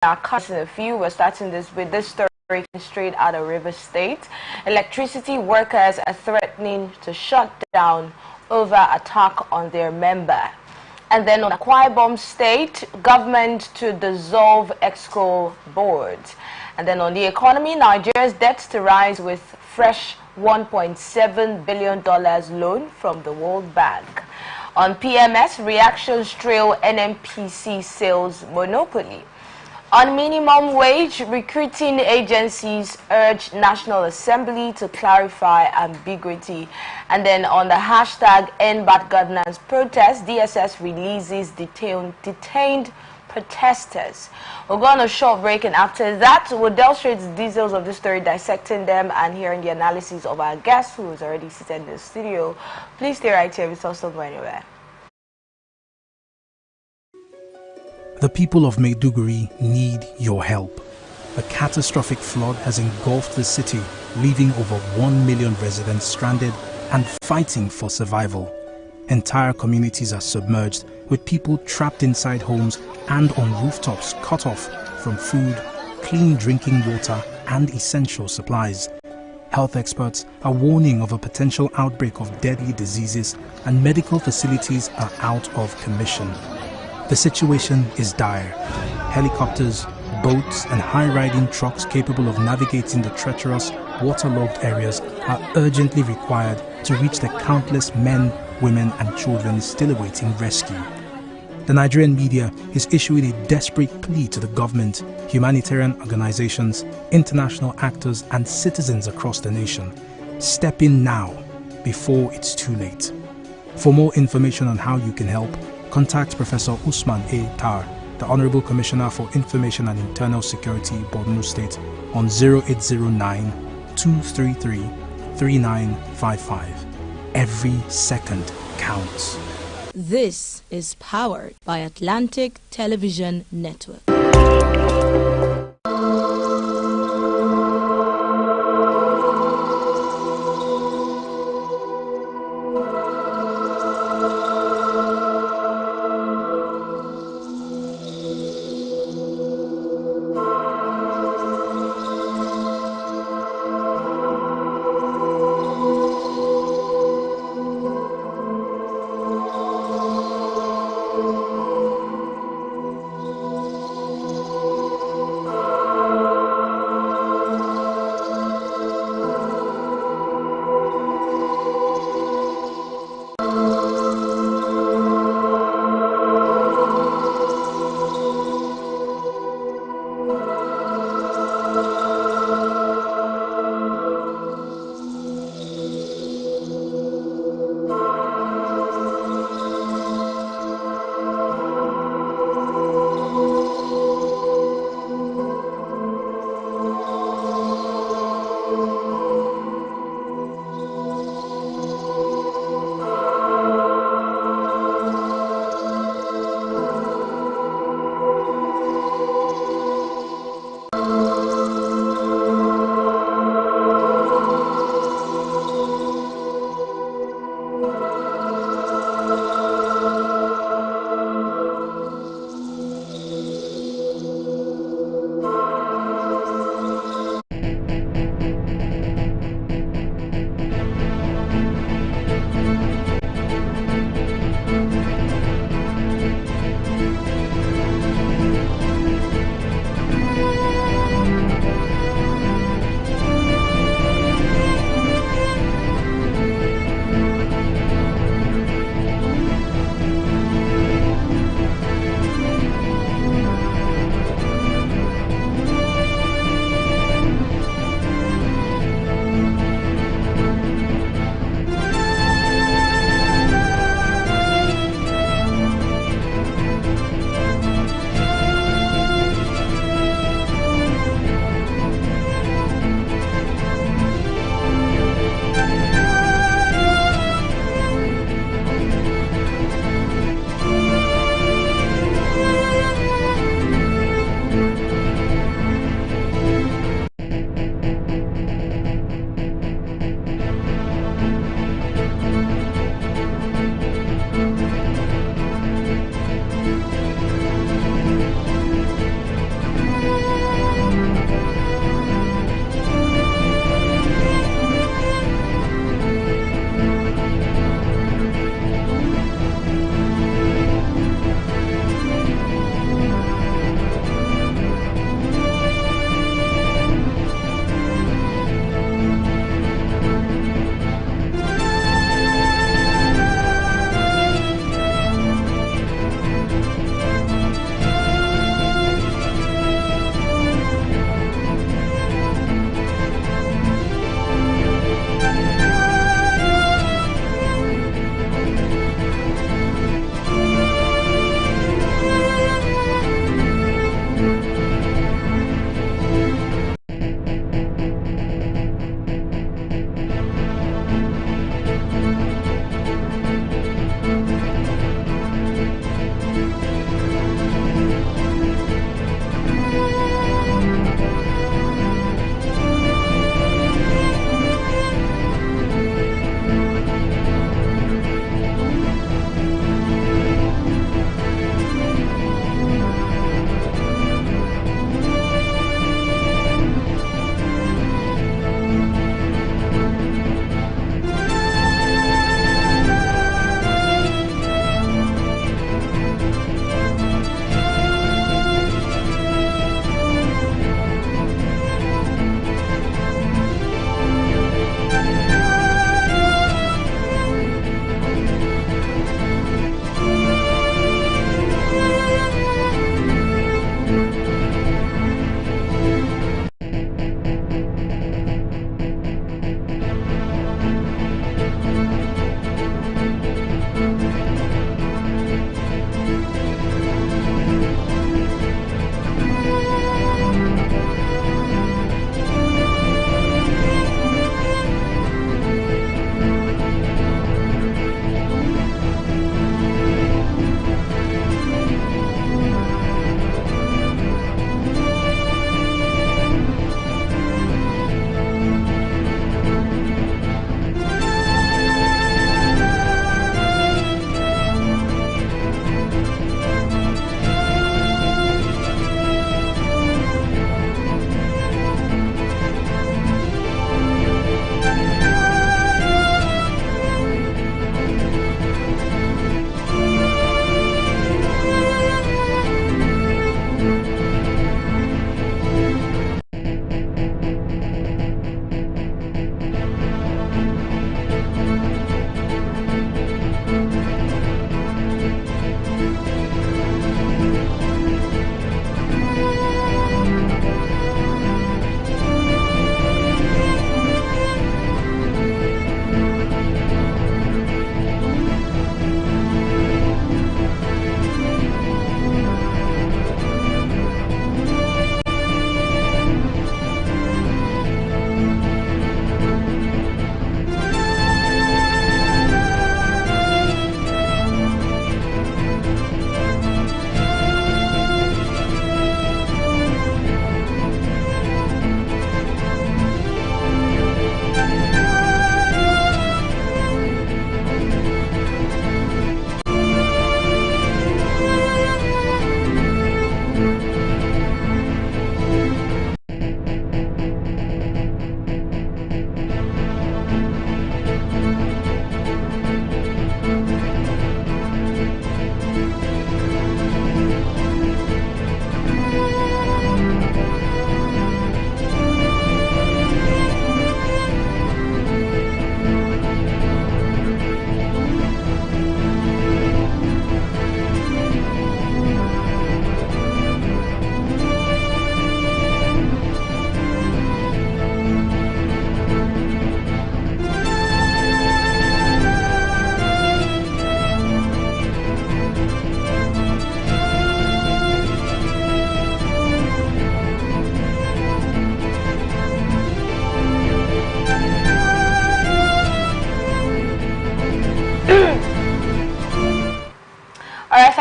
our cuts in a few. We're starting this with this story straight out of River State. Electricity workers are threatening to shut down over attack on their member. And then on Akwa Ibom State, government to dissolve EXCO boards. And then on the economy, Nigeria's debts to rise with fresh $1.7 billion loan from the World Bank. On PMS, reactions trail NNPC sales monopoly. On minimum wage, recruiting agencies urge National Assembly to clarify ambiguity. And then on the hashtag End Bad Governance protest, DSS releases detained protesters. We'll go on a short break, and after that, we'll delve straight into the details of the story, dissecting them and hearing the analysis of our guest, who is already seated in the studio. Please stay right here. It's also go anywhere. The people of Maiduguri need your help. A catastrophic flood has engulfed the city, leaving over 1 million residents stranded and fighting for survival. Entire communities are submerged, with people trapped inside homes and on rooftops cut off from food, clean drinking water and essential supplies. Health experts are warning of a potential outbreak of deadly diseases, and medical facilities are out of commission. The situation is dire. Helicopters, boats and high-riding trucks capable of navigating the treacherous, waterlogged areas are urgently required to reach the countless men, women and children still awaiting rescue. The Nigerian media is issuing a desperate plea to the government, humanitarian organizations, international actors and citizens across the nation. Step in now, before it's too late. For more information on how you can help, contact Professor Usman A. Tar, the Honorable Commissioner for Information and Internal Security, Borno State, on 0809-233-3955. Every second counts. This is powered by Atlantic Television Network.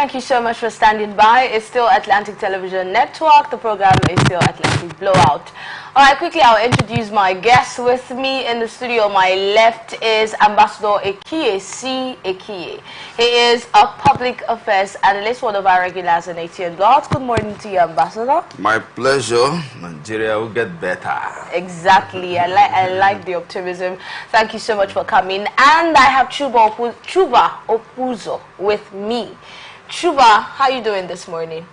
thank you so much for standing by. It's still Atlantic Television Network. The program is still Atlantic Blowout. All right, quickly, I'll introduce my guest. With me in the studio, my left is Ambassador Ekie C. Ekie. He is a public affairs analyst, one of our regulars in ATN Blowout. Good morning to you, Ambassador. My pleasure. Nigeria will get better. Exactly. I like the optimism. Thank you so much for coming. And I have Chuba Opuzo with me. Chuba, how are you doing this morning?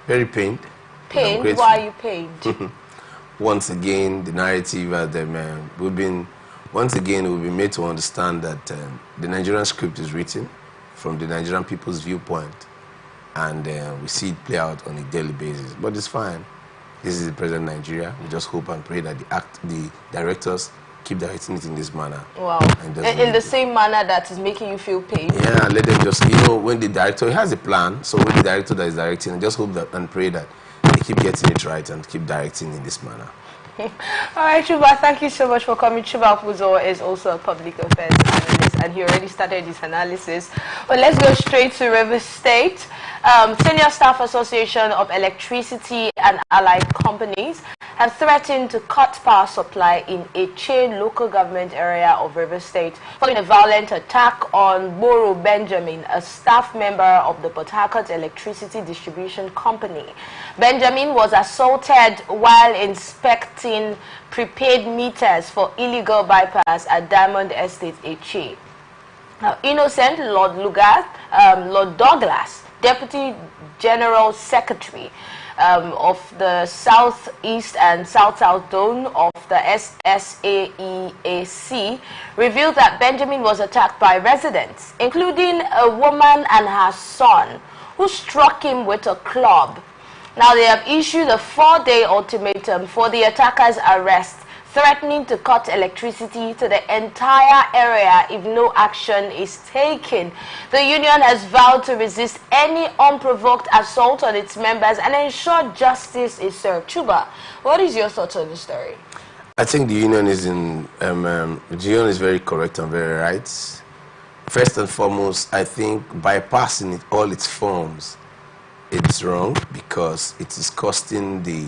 Very pained. Pained? Why are you pained? Once again, the narrative we've been made to understand that the Nigerian script is written from the Nigerian people's viewpoint, and we see it play out on a daily basis. But it's fine. This is the present Nigeria. We just hope and pray that the directors keep directing it in this manner. Wow. In the same manner that is making you feel pain. Yeah, let them just, when the director has a plan, so when the director that is directing, just hope that and pray that they keep getting it right and keep directing in this manner. All right, Chuba, thank you so much for coming. Chuba Opuzo is also a public affairs analyst, and he already started his analysis. But let's go straight to Rivers State. Senior Staff Association of Electricity and Allied Companies have threatened to cut power supply in Eche local government area of Rivers State following a violent attack on Boro Benjamin, a staff member of the Port Harcourt Electricity Distribution Company. Benjamin was assaulted while inspecting prepaid meters for illegal bypass at Diamond Estate, Eche. Now, Innocent Lord Douglas, Deputy General Secretary of the Southeast and South-South Zone of the SSAEAC, revealed that Benjamin was attacked by residents, including a woman and her son, who struck him with a club. Now, they have issued a 4-day ultimatum for the attacker's arrest, threatening to cut electricity to the entire area if no action is taken. The union has vowed to resist any unprovoked assault on its members and ensure justice is served. Chuba, what is your thoughts on the story? I think the union is very correct and very right. First and foremost, I think bypassing it all its forms, it's wrong because it is costing the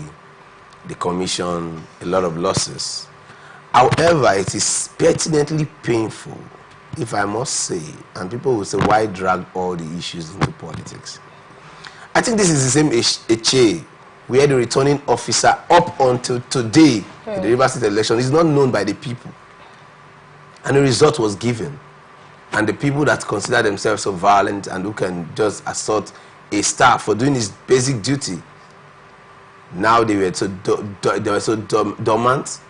commission a lot of losses. However, it is pertinently painful, if I must say, and people will say, why drag all the issues into politics? I think this is the same HA where the returning officer up until today, in the Rivers State election, is not known by the people. And the result was given. And the people that consider themselves so violent and who can just assault a staff for doing his basic duty, now they were so dormant,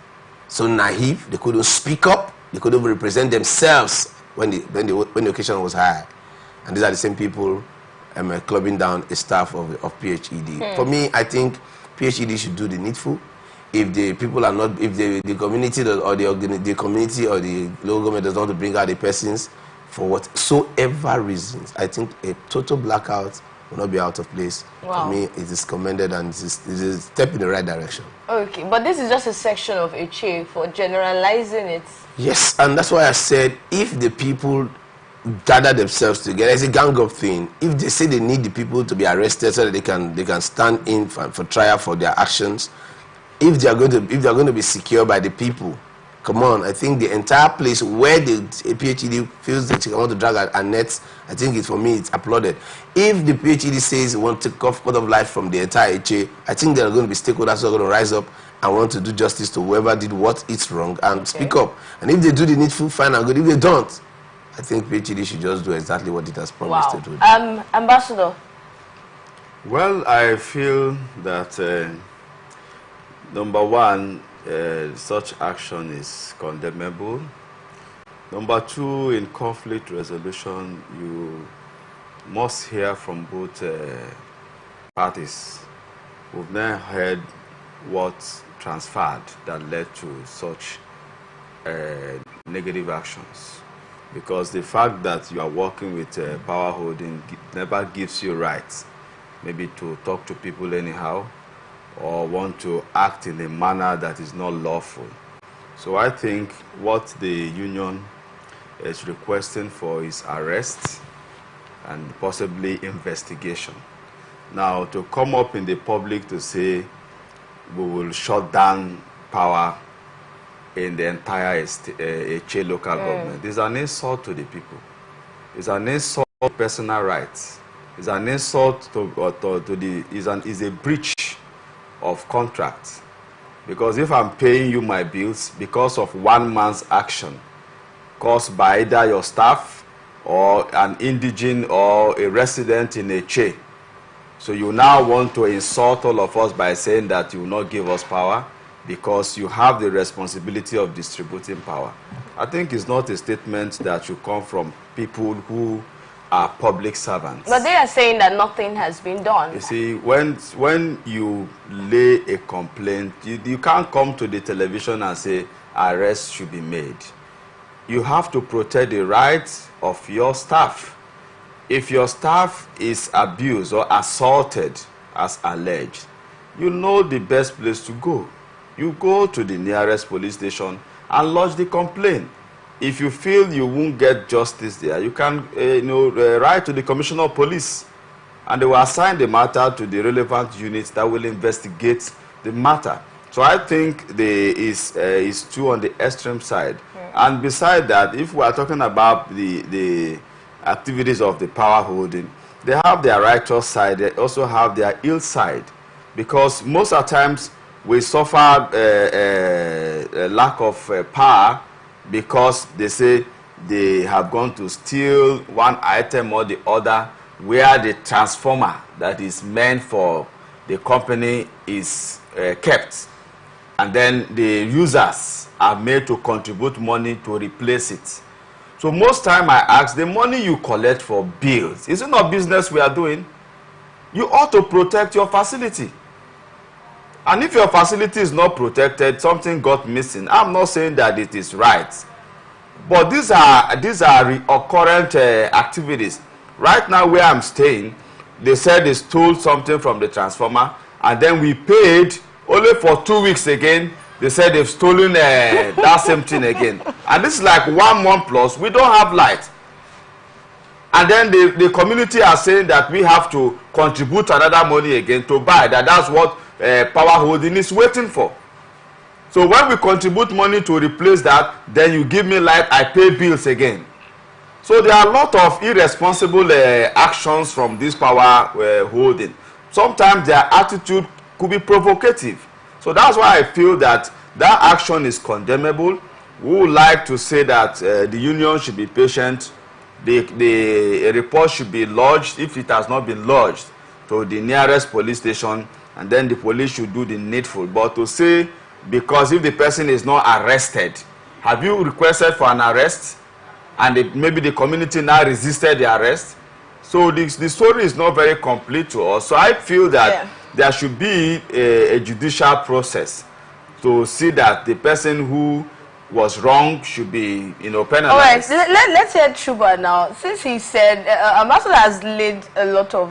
so naive. They couldn't speak up. They couldn't represent themselves when the occasion was high. And these are the same people clubbing down a staff of PHED. For me, I think PHED should do the needful. If the people are not, if the community or the community or the local government does not want to bring out the persons for whatsoever reasons, I think a total blackout will not be out of place. Wow. For me, it is commended and it is a step in the right direction. Okay, but this is just a section of HA for generalizing it. Yes, and that's why I said if the people gather themselves together, it's a gang-up thing. If they say they need the people to be arrested so that they can stand in for trial for their actions, if they are going to be secured by the people, come on, I think the entire place where the PHED feels that they want to drag a net, I think for me, it's applauded. If the PHED says they want to cut off life from the entire HA, I think there are going to be stakeholders who are going to rise up and want to do justice to whoever did what is wrong and speak up. And if they do the needful, fine and good. If they don't, I think PHED should just do exactly what it has promised to do. Ambassador? Well, I feel that, number one, such action is condemnable. Number two, in conflict resolution, you must hear from both parties. We've now heard what transpired that led to such negative actions. Because the fact that you are working with power holding never gives you rights, maybe to talk to people anyhow, or want to act in a manner that is not lawful. So I think what the union is requesting for is arrest and possibly investigation. Now, to come up in the public to say we will shut down power in the entire Eche local government is an insult to the people. It's an insult to personal rights. It's an insult is a breach of contract. Because if I'm paying you my bills because of one man's action caused by either your staff or an indigene or a resident in Eche, so you now want to insult all of us by saying that you will not give us power because you have the responsibility of distributing power. I think it's not a statement that should come from people who are public servants. But they are saying that nothing has been done. You see, when you lay a complaint, you can't come to the television and say arrests should be made. You have to protect the rights of your staff. If your staff is abused or assaulted as alleged, you know the best place to go. You go to the nearest police station and lodge the complaint. If you feel you won't get justice there, you can write to the Commissioner of Police, and they will assign the matter to the relevant units that will investigate the matter. So I think is too on the extreme side. And beside that, if we are talking about the activities of the power holding, they have their righteous side, they also have their ill side, because most of the times we suffer a lack of power because they say they have gone to steal one item or the other where the transformer that is meant for the company is kept, and then the users are made to contribute money to replace it. So most time I ask, the money you collect for bills, is it not business we are doing? You ought to protect your facility. And if your facility is not protected, something got missing. I'm not saying that it is right, but these are recurrent activities. Right now where I'm staying, they said they stole something from the transformer, and then we paid only for 2 weeks again. They said they've stolen that same thing again. And this is like 1 month plus. We don't have light. And then the community are saying that we have to contribute another money again to buy. That's what power holding is waiting for. So when we contribute money to replace that, then you give me light, I pay bills again. So there are a lot of irresponsible actions from this power holding. Sometimes their attitude could be provocative. So that's why I feel that that action is condemnable. We would like to say that the union should be patient. The report should be lodged, if it has not been lodged, to the nearest police station, and then the police should do the needful. But to say, because if the person is not arrested, have you requested for an arrest, and maybe the community now resisted the arrest? So the story is not very complete to us. So I feel that there should be a judicial process to see that the person who was wrong should be, penalized. All right, let's hear Chuba now. Since he said, Ambassador has laid a lot of,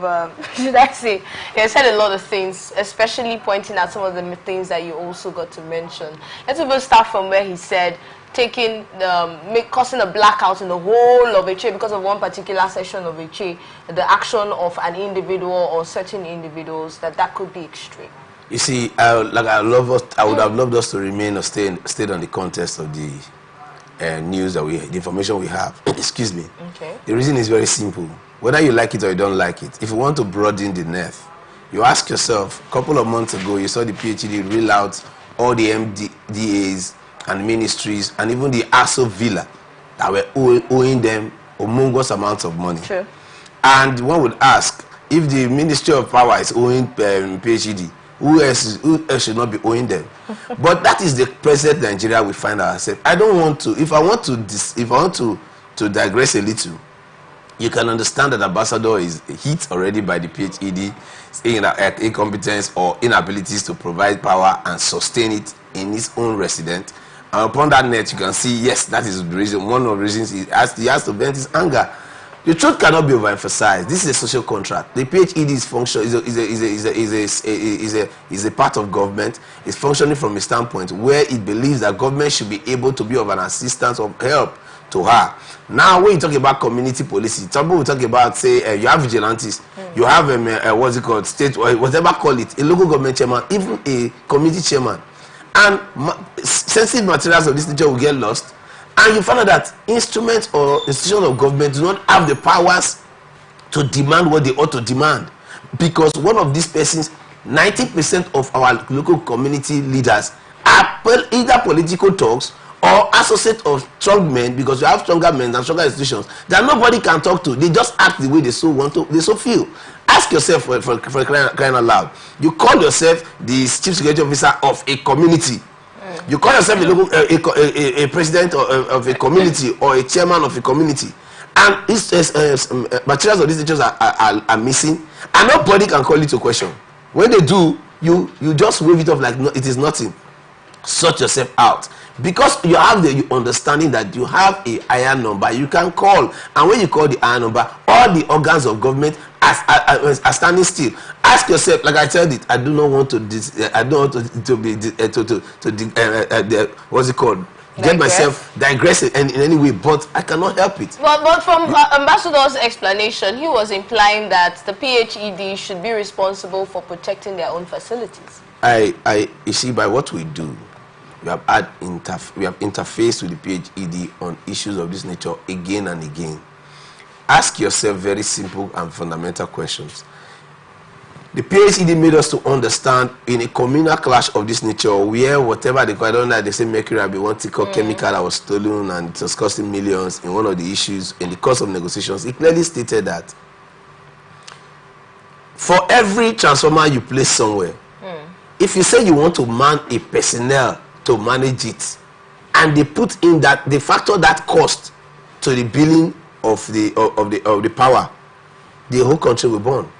should I say, he has said a lot of things, especially pointing out some of the things that you also got to mention. Let's even start from where he said, causing a blackout in the whole of Eche because of one particular section of Eche, the action of an individual or certain individuals, that could be extreme. You see, I would have loved us to remain or stay on the context of the news that the information we have. Excuse me. Okay. The reason is very simple. Whether you like it or you don't like it, if you want to broaden the net, you ask yourself, a couple of months ago, you saw the PhD reel out all the MDAs and ministries and even the ASO Villa that were owing them humongous amounts of money. True. And one would ask, if the Ministry of Power is owing PhD, who else should not be owing them? But that is the present Nigeria we find ourselves. I don't want to. If I want to digress a little, you can understand that Ambassador is hit already by the PhD incompetence or inabilities to provide power and sustain it in his own resident. And upon that net, you can see, yes, that is the reason. One of the reasons he has to vent his anger. The truth cannot be overemphasized. This is a social contract. The PhED's function is a part of government. It's functioning from a standpoint where it believes that government should be able to be of an assistance of help to her. Now, when you talk about community policy, some people will talk about, say, you have vigilantes, you have, what's it called, state, or whatever call it, a local government chairman, even a community chairman. And sensitive materials of this nature will get lost. And you find out that instruments or institutions of government do not have the powers to demand what they ought to demand. Because one of these persons, 90% of our local community leaders are either political talks or associates of strong men, because we have stronger men and stronger institutions that nobody can talk to. They just act the way they so want to, they so feel. Ask yourself for crying out loud. You call yourself the chief security officer of a community. You call yourself a local a president of a community or a chairman of a community, and materials of these nature are missing, and nobody can call you to question. When they do, you just wave it off like no, it is nothing. Sort yourself out, because you have the understanding that you have a higher number you can call, and when you call the higher number, all the organs of government are standing still. Ask yourself, like I said it, I do not want to what's it called? Get myself digressing in any way, but I cannot help it. But from Ambassador's explanation, he was implying that the PHED should be responsible for protecting their own facilities. You see, by what we do, we have interfaced with the PHED on issues of this nature again and again. Ask yourself very simple and fundamental questions. The PHED made us to understand in a communal clash of this nature, where whatever they call, I don't know, they say mercury have been one tickle chemical that was stolen and it was costing millions. In one of the issues in the course of negotiations, it clearly stated that for every transformer you place somewhere, if you say you want to man a personnel to manage it, and they put in that, they factor that cost to the billing of the power, the whole country will burn.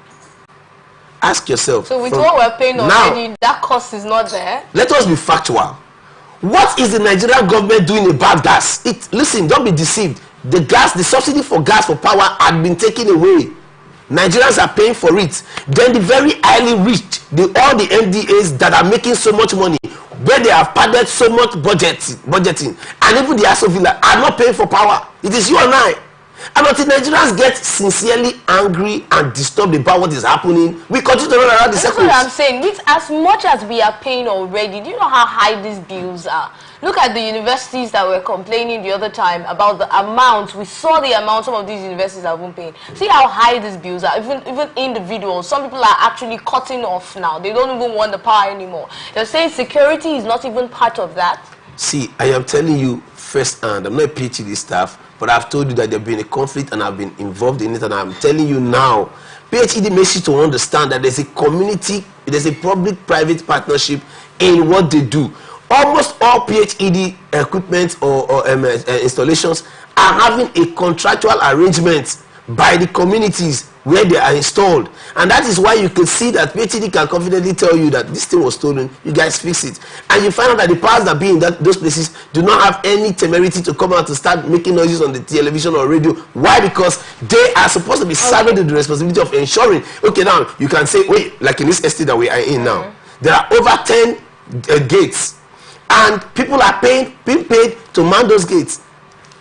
Ask yourself. So with what we're paying already, now, that cost is not there. Let us be factual. What is the Nigerian government doing about gas? Listen, don't be deceived. The gas, the subsidy for gas for power had been taken away. Nigerians are paying for it. Then the very highly rich, all the MDAs that are making so much money, where they have padded so much budgeting, and even the Aso Villa are not paying for power. It is you and I. And until Nigerians get sincerely angry and disturbed about what is happening, we continue to run around the circles. That's what I'm saying. With as much as we are paying already, do you know how high these bills are? Look at the universities that were complaining the other time about the amount. We saw the amount some of these universities have been paying. See how high these bills are. Even individuals, some people are actually cutting off now. They don't even want the power anymore. They're saying security is not even part of that. See, I am telling you firsthand, I'm not a PhD staff, but I've told you that there's been a conflict and I've been involved in it, and I'm telling you now, PhD makes you to understand that there's a community, there's a public-private partnership in what they do. Almost all PhD equipment or installations are having a contractual arrangement by the communities where they are installed, and that is why you can see that PhD can confidently tell you that this thing was stolen, you guys fix it, and you find out that the powers that be in those places do not have any temerity to come out to start making noises on the television or radio. Why? Because they are supposed to be saddled with the responsibility of ensuring. Okay, now you can say, wait, like in this estate that we are in now, there are over 10 gates, and people are being paid to man those gates.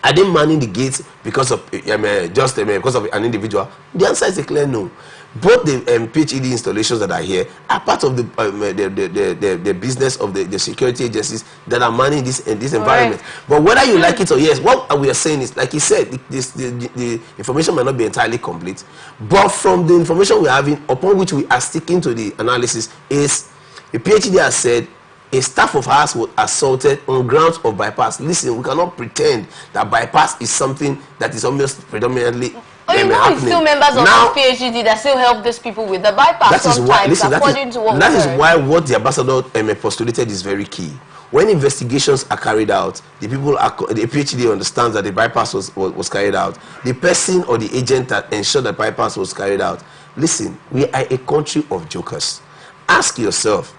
Are they manning the gates because of because of an individual? The answer is a clear no. Both the PhD installations that are here are part of the business of the security agencies that are manning this environment. Right. But whether you like it or yes, what we are saying is, like he said, the information might not be entirely complete, but from the information we are having, upon which we are sticking to the analysis, is the PhD has said a staff of ours was assaulted on grounds of bypass. Listen, we cannot pretend that bypass is something that is almost predominantly happening. It's still members of the PhD that still help these people with the bypass sometimes, according to what that is why what the ambassador postulated is very key. When investigations are carried out, the PhD understands that the bypass was carried out. The person or the agent that ensured that bypass was carried out. Listen, we are a country of jokers. Ask yourself,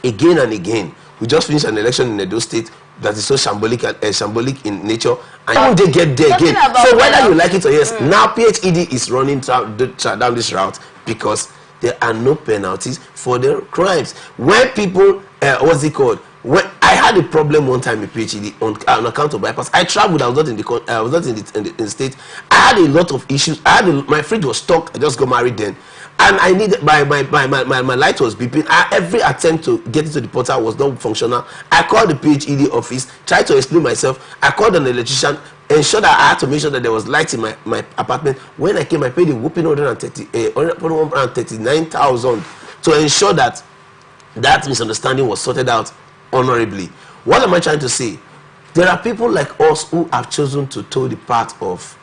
again and again, we just finished an election in Edo State that is so shambolic in nature, and how they get there again. So whether you like it or yes, now PhD is running down this route because there are no penalties for their crimes. When people, what's it called? When I had a problem one time in PhD on account of bypass. I traveled. I was not in the state. I had a lot of issues. My fridge was stuck. I just got married then, and I needed my light was beeping. Every attempt to get into the portal was not functional. I called the PhD office, tried to explain myself. I called an electrician, ensured that I had to make sure that there was light in my apartment. When I came, I paid a whooping 139,000 to ensure that misunderstanding was sorted out honorably. What am I trying to say? There are people like us who have chosen to toe the path of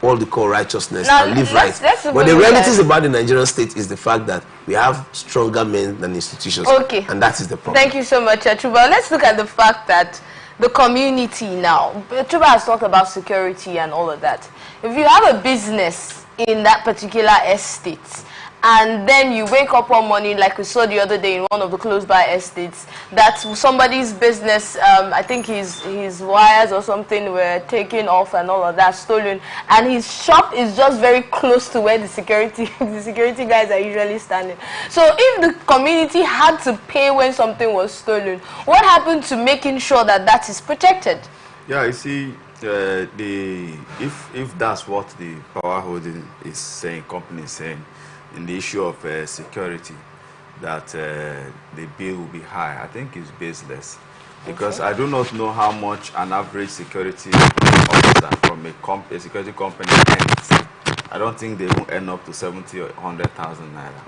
all the call righteousness and live right. But the realities about the Nigerian state is the fact that we have stronger men than institutions. Okay. And that is the problem. Thank you so much, Chuba. Let's look at the fact that the community now. Chuba has talked about security and all of that. If you have a business in that particular estate, and then you wake up one morning, like we saw the other day in one of the close-by estates, that somebody's business, I think his wires or something were taken off and all of that, stolen, and his shop is just very close to where the security guys are usually standing. So if the community had to pay when something was stolen, what happened to making sure that that is protected? Yeah, you see, if that's what the power holding is saying, company is saying, in the issue of security, that the bill will be high, I think it's baseless. Because I do not know how much an average security officer from a security company earns. I don't think they will earn up to 70 or 100,000 naira.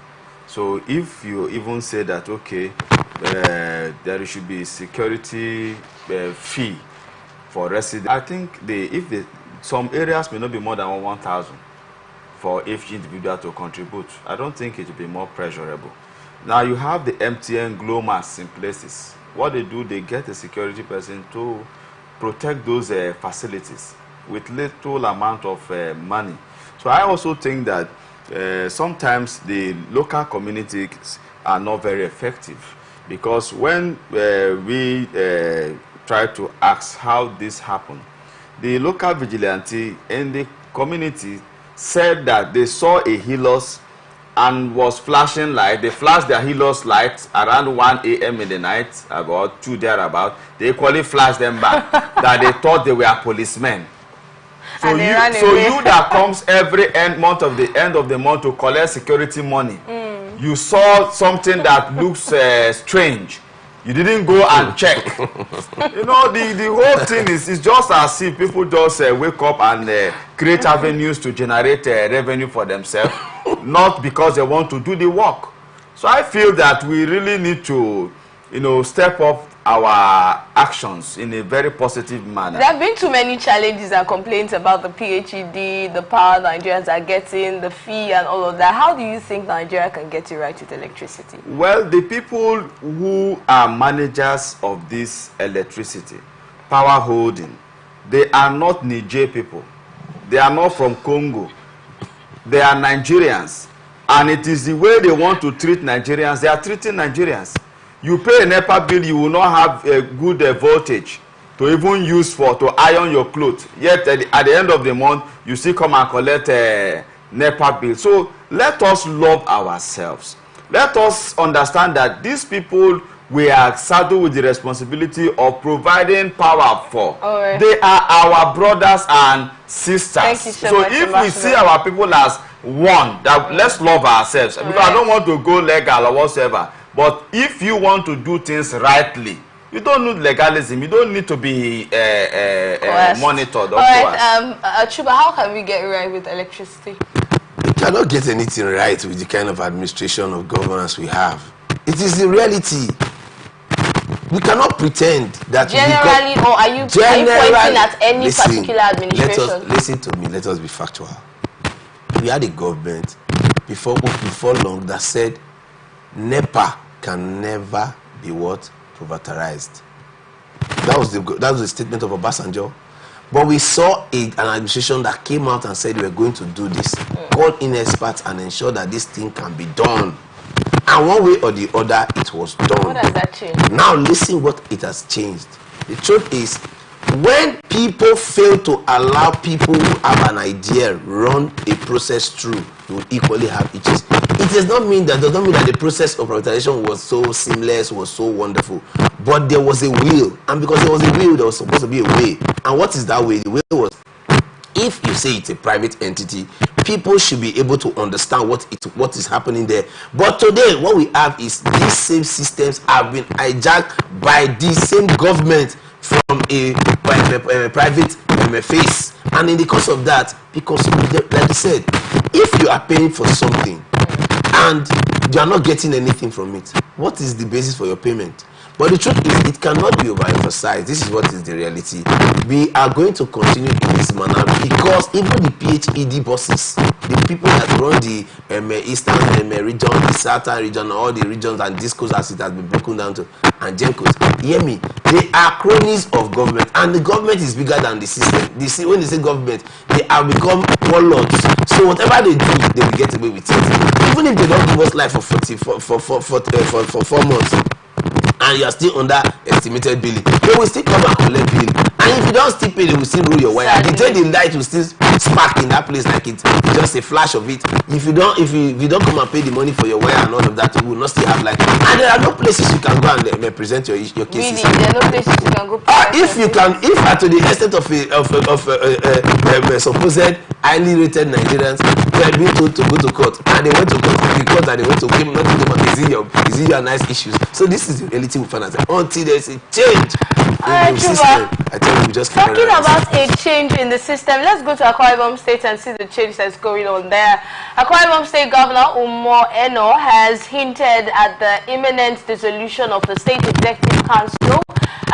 So if you even say that, okay, there should be security fee for residents, I think some areas may not be more than 1,000. For each individual to contribute. I don't think it will be more pleasurable. Now you have the MTN Glow Mass in places. What they do, they get a security person to protect those facilities with little amount of money. So I also think that sometimes the local communities are not very effective, because when we try to ask how this happened, the local vigilante in the community said that they saw a Helios and was flashing light. They flashed their Helios lights around 1 a.m. in the night, about 2 thereabout. They equally flashed them back, that they thought they were policemen. So you that comes every end of the month to collect security money, you saw something that looks strange. You didn't go and check. You know, the whole thing is just as if people just wake up and create avenues to generate revenue for themselves, not because they want to do the work. So I feel that we really need to, step up our actions in a very positive manner. There have been too many challenges and complaints about the PhD, the power Nigerians are getting, the fee and all of that. How do you think Nigeria can get it right with electricity? Well, the people who are managers of this electricity, power holding, they are not Niger people. They are not from Congo. They are Nigerians. And it is the way they want to treat Nigerians. They are treating Nigerians. You pay a NEPA bill, you will not have a good voltage to even use to iron your clothes. Yet at the end of the month, you still come and collect a NEPA bill. So let us love ourselves. Let us understand that these people we are saddled with the responsibility of providing power for. Right. They are our brothers and sisters. Thank you so much, if we see our people as one, let's love ourselves. Because I don't want to go legal or whatsoever. But if you want to do things rightly, you don't need legalism. You don't need to be monitored. All right, Chuba, how can we get right with electricity? We cannot get anything right with the kind of administration of governance we have. It is the reality. We cannot pretend that generally, or are you pointing at any particular administration? Listen to me. Let us be factual. We had a government before long that said NEPA can never be what? Privatized. That was the statement of Obasanjo. But we saw an administration that came out and said we are going to do this, call in experts and ensure that this thing can be done. And one way or the other, it was done. What has that changed? Now listen what it has changed. The truth is, when people fail to allow people who have an idea run a process through, you will equally have itches. It does not mean that the process of privatization was so seamless, was so wonderful, but there was a will, and because there was a will, there was supposed to be a way. And what is that way? The way was, if you say it's a private entity, people should be able to understand what is happening there. But today, what we have is these same systems have been hijacked by the same government from a private face. And in the course of that, because like I said, if you are paying for something and you are not getting anything from it, what is the basis for your payment? But the truth is, it cannot be overemphasized. This is what is the reality. We are going to continue in this manner because even the PhD bosses, the people that run the Eastern region, the Southern region, all the regions and discos as it has been broken down to, and Gencos, hear me, they are cronies of government, and the government is bigger than the system. When they say government, they have become warlords. So whatever they do, they will get away with it. Even if they don't give us life for 4 months, and you are still under estimated billing, they will still come and collect bill. And if you don't still pay, they will still rule your wire. The day the light will still spark in that place like it's just a flash of it. If you don't come and pay the money for your wire and all of that, you will not still have light. And there are no places you can go and present your cases. Really, there are no places you can go. If to the extent of supposed highly rated Nigerians who are being told to go to court, and they went to court, and the court that they went to came not to them, is it your nice issues? So this is the reality we find ourselves until there's a change in the system. I tell you, we just talking about a change in the system, let's go to Akwa Ibom State and see the change that's going on there. Akwa Ibom State Governor Umo Eno has hinted at the imminent dissolution of the State Executive Council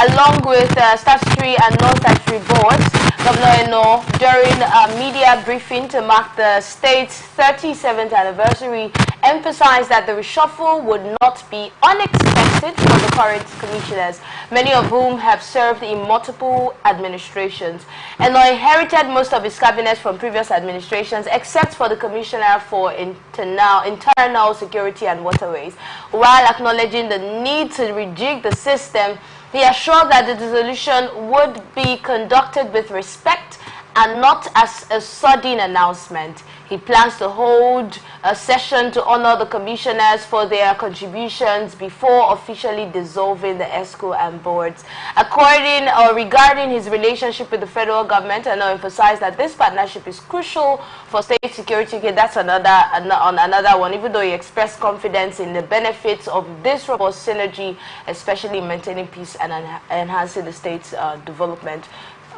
along with statutory and non-statutory boards. Governor Eno, during a media briefing to mark the state's 37th anniversary, emphasized that the reshuffle would not be unexpected for the current commissioners, many of whom have served in multiple administrations. Eno inherited most of his cabinet from previous administrations, except for the Commissioner for Internal Security and Waterways. While acknowledging the need to rejig the system, he assured that the dissolution would be conducted with respect and not as a sudden announcement. He plans to hold a session to honor the commissioners for their contributions before officially dissolving the ESCO and boards. Regarding his relationship with the federal government, I emphasize that this partnership is crucial for state security. Okay, that's another one. Even though he expressed confidence in the benefits of this robust synergy, especially in maintaining peace and enhancing the state's development.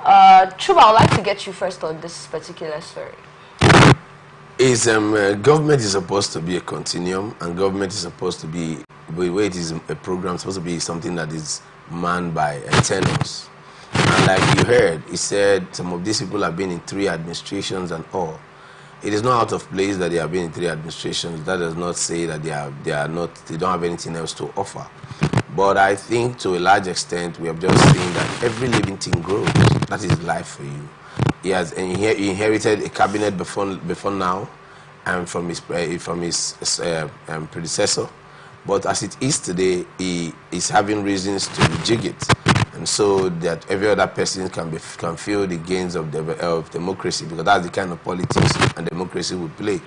Chuba, I'd like to get you first on this particular story. Government is supposed to be a continuum, and government is supposed to be, the way it is a program, supposed to be something that is manned by tenors. And like you heard, he said some of these people have been in 3 administrations and all. It is not out of place that they have been in 3 administrations. That does not say that they don't have anything else to offer. But I think to a large extent, we have just seen that every living thing grows. That is life for you. He has inherited a cabinet before now, and from his predecessor. But as it is today, he is having reasons to rejig it, and so that every other person can feel the gains of democracy, because that's the kind of politics and democracy we play.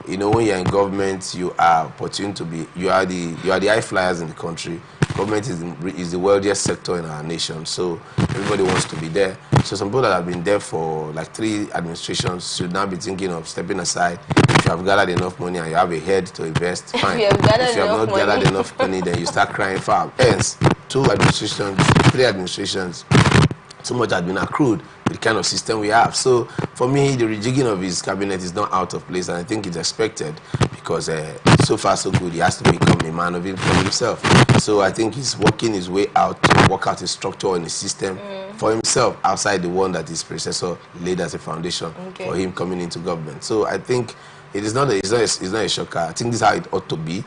You know, when you're in government, you are opportune to be. You are the high flyers in the country. Government is the wealthiest sector in our nation, so everybody wants to be there. So some people that have been there for like 3 administrations should now be thinking of stepping aside. If you have gathered enough money and you have a head to invest, fine. If you have not gathered enough money, then you start crying foul. Hence, 2 administrations, 3 administrations, so much has been accrued with the kind of system we have. So for me, the rejigging of his cabinet is not out of place, and I think it's expected, because so far so good. He has to become a man of it for himself. So I think he's working his way out to work out a structure and a system for himself outside the one that his predecessor laid as a foundation for him coming into government. So I think it's not a shocker. I think this is how it ought to be.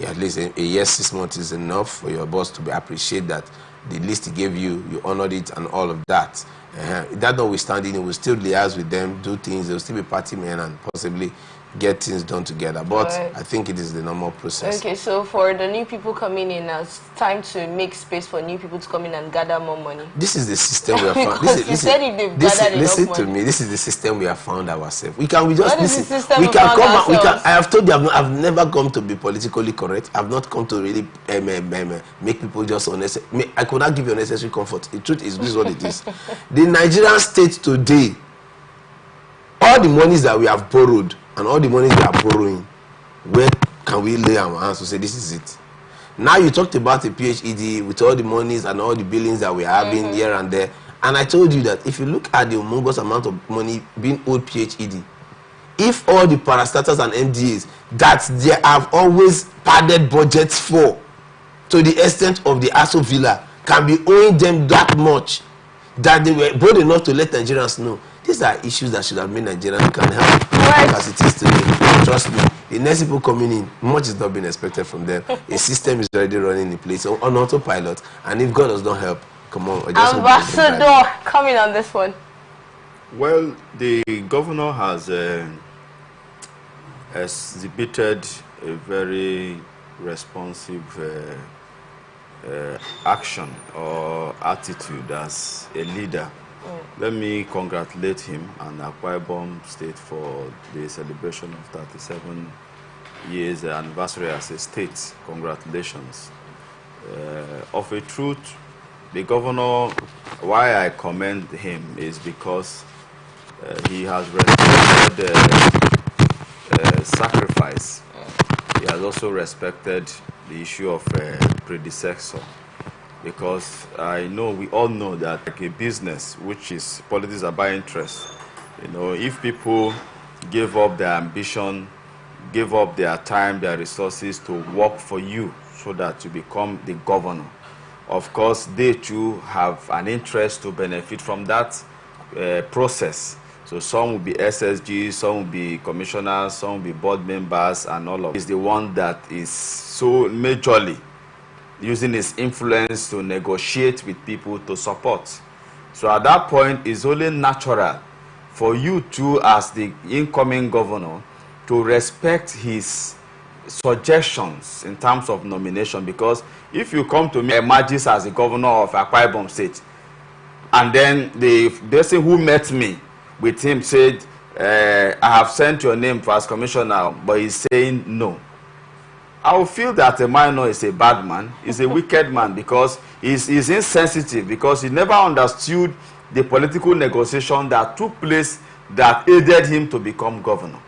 At least a year, 6 months is enough for your boss to appreciate that the list he gave you, you honored it and all of that. That notwithstanding, he will still liaise with them, do things. They will still be party men and possibly get things done together. But right. I think it is the normal process. Okay, so for the new people coming in, now it's time to make space for new people to come in and gather more money. This is the system we have found. Because you said if they've gathered enough listen money. to me. This is the system we have found ourselves. We just what is the system we can come out. ourselves? I have told you I've never come to be politically correct. I've not come to really make people just unnecessary. I could not give you unnecessary comfort. The truth is, this is what it is. The Nigerian state today, all the monies that we have borrowed and all the monies we are borrowing, where can we lay our hands to say this is it? Now you talked about the PhD with all the monies and all the billings that we are having here and there. And I told you that if you look at the humongous amount of money being owed PhD, if all the parastatals and MDAs that they have always padded budgets for, to the extent of the ASO Villa, can be owing them that much, that they were bold enough to let Nigerians know, these are issues that should have made Nigerians can help as it is today. Trust me, the next people coming in, much is not being expected from them. A system is already running in place on autopilot, and if God does not help, come on. Ambassador, coming on this one. Well, the governor has exhibited a very responsive action or attitude as a leader. Let me congratulate him and Akwa Ibom State for the celebration of 37 years anniversary as a state. Congratulations. Of a truth, the governor, why I commend him is because he has respected sacrifice. He has also respected the issue of predecessor. Because we all know that like a business, which is politics are by interest, if people give up their ambition, give up their time, their resources to work for you so that you become the governor, of course, they too have an interest to benefit from that process. So some will be SSGs, some will be commissioners, some will be board members, and all of it is the one that is so majorly using his influence to negotiate with people to support. So at that point, it's only natural for you too, as the incoming governor, to respect his suggestions in terms of nomination. Because if you come to me emerges as the governor of Akwa Ibom State, and then the person who met me with him said, I have sent your name for as commissioner, but he's saying no, I will feel that a minor is a bad man, is a wicked man, because he's insensitive, because he never understood the political negotiation that took place that aided him to become governor.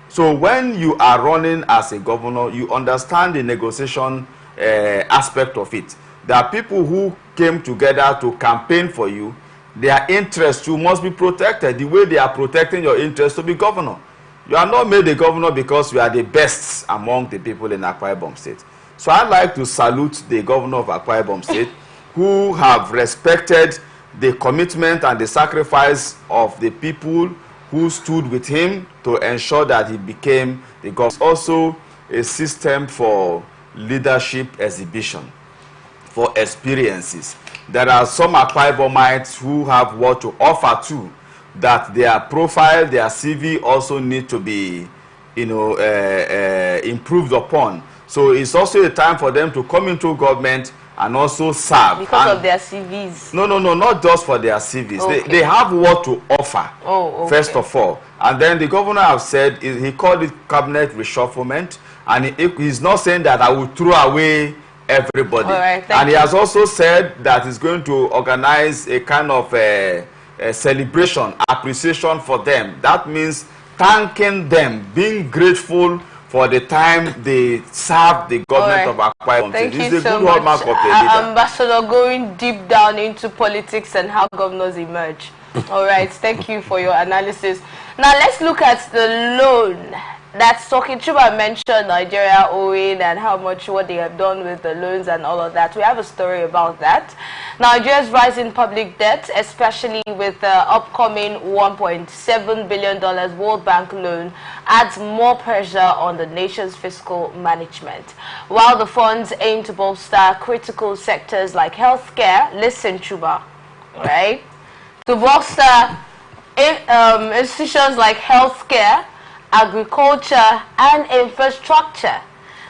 So when you are running as a governor, you understand the negotiation aspect of it. There are people who came together to campaign for you. Their interests too must be protected the way they are protecting your interest to be governor. You are not made a governor because you are the best among the people in Akwa Ibom State. So I'd like to salute the governor of Akwa Ibom State who have respected the commitment and the sacrifice of the people who stood with him to ensure that he became the governor. It's also a system for leadership exhibition, for experiences. There are some Akwa Ibomites who have what to offer too, that their profile, their CV also need to be, improved upon. So it's also a time for them to come into government and also serve. Because of their CVs? No, not just for their CVs. Okay. They have what to offer, okay. First of all. And then the governor have said, he called it cabinet reshufflement, and he's not saying that I will throw away everybody. Right, he has also said that he's going to organize a kind of a celebration, appreciation for them. That means thanking them, being grateful for the time they served the government of Akwa Ibom. Thank This you is a so good much, hallmark of a leader. Ambassador, going deep down into politics and how governors emerge. All right, thank you for your analysis. Now let's look at the loan. That's talking. Chuba mentioned Nigeria owing and how much what they have done with the loans and all of that. We have a story about that. Nigeria's rising public debt, especially with the upcoming $1.7 billion World Bank loan, adds more pressure on the nation's fiscal management. While the funds aim to bolster critical sectors like healthcare, listen, Chuba, right? To bolster institutions like healthcare agriculture, and infrastructure.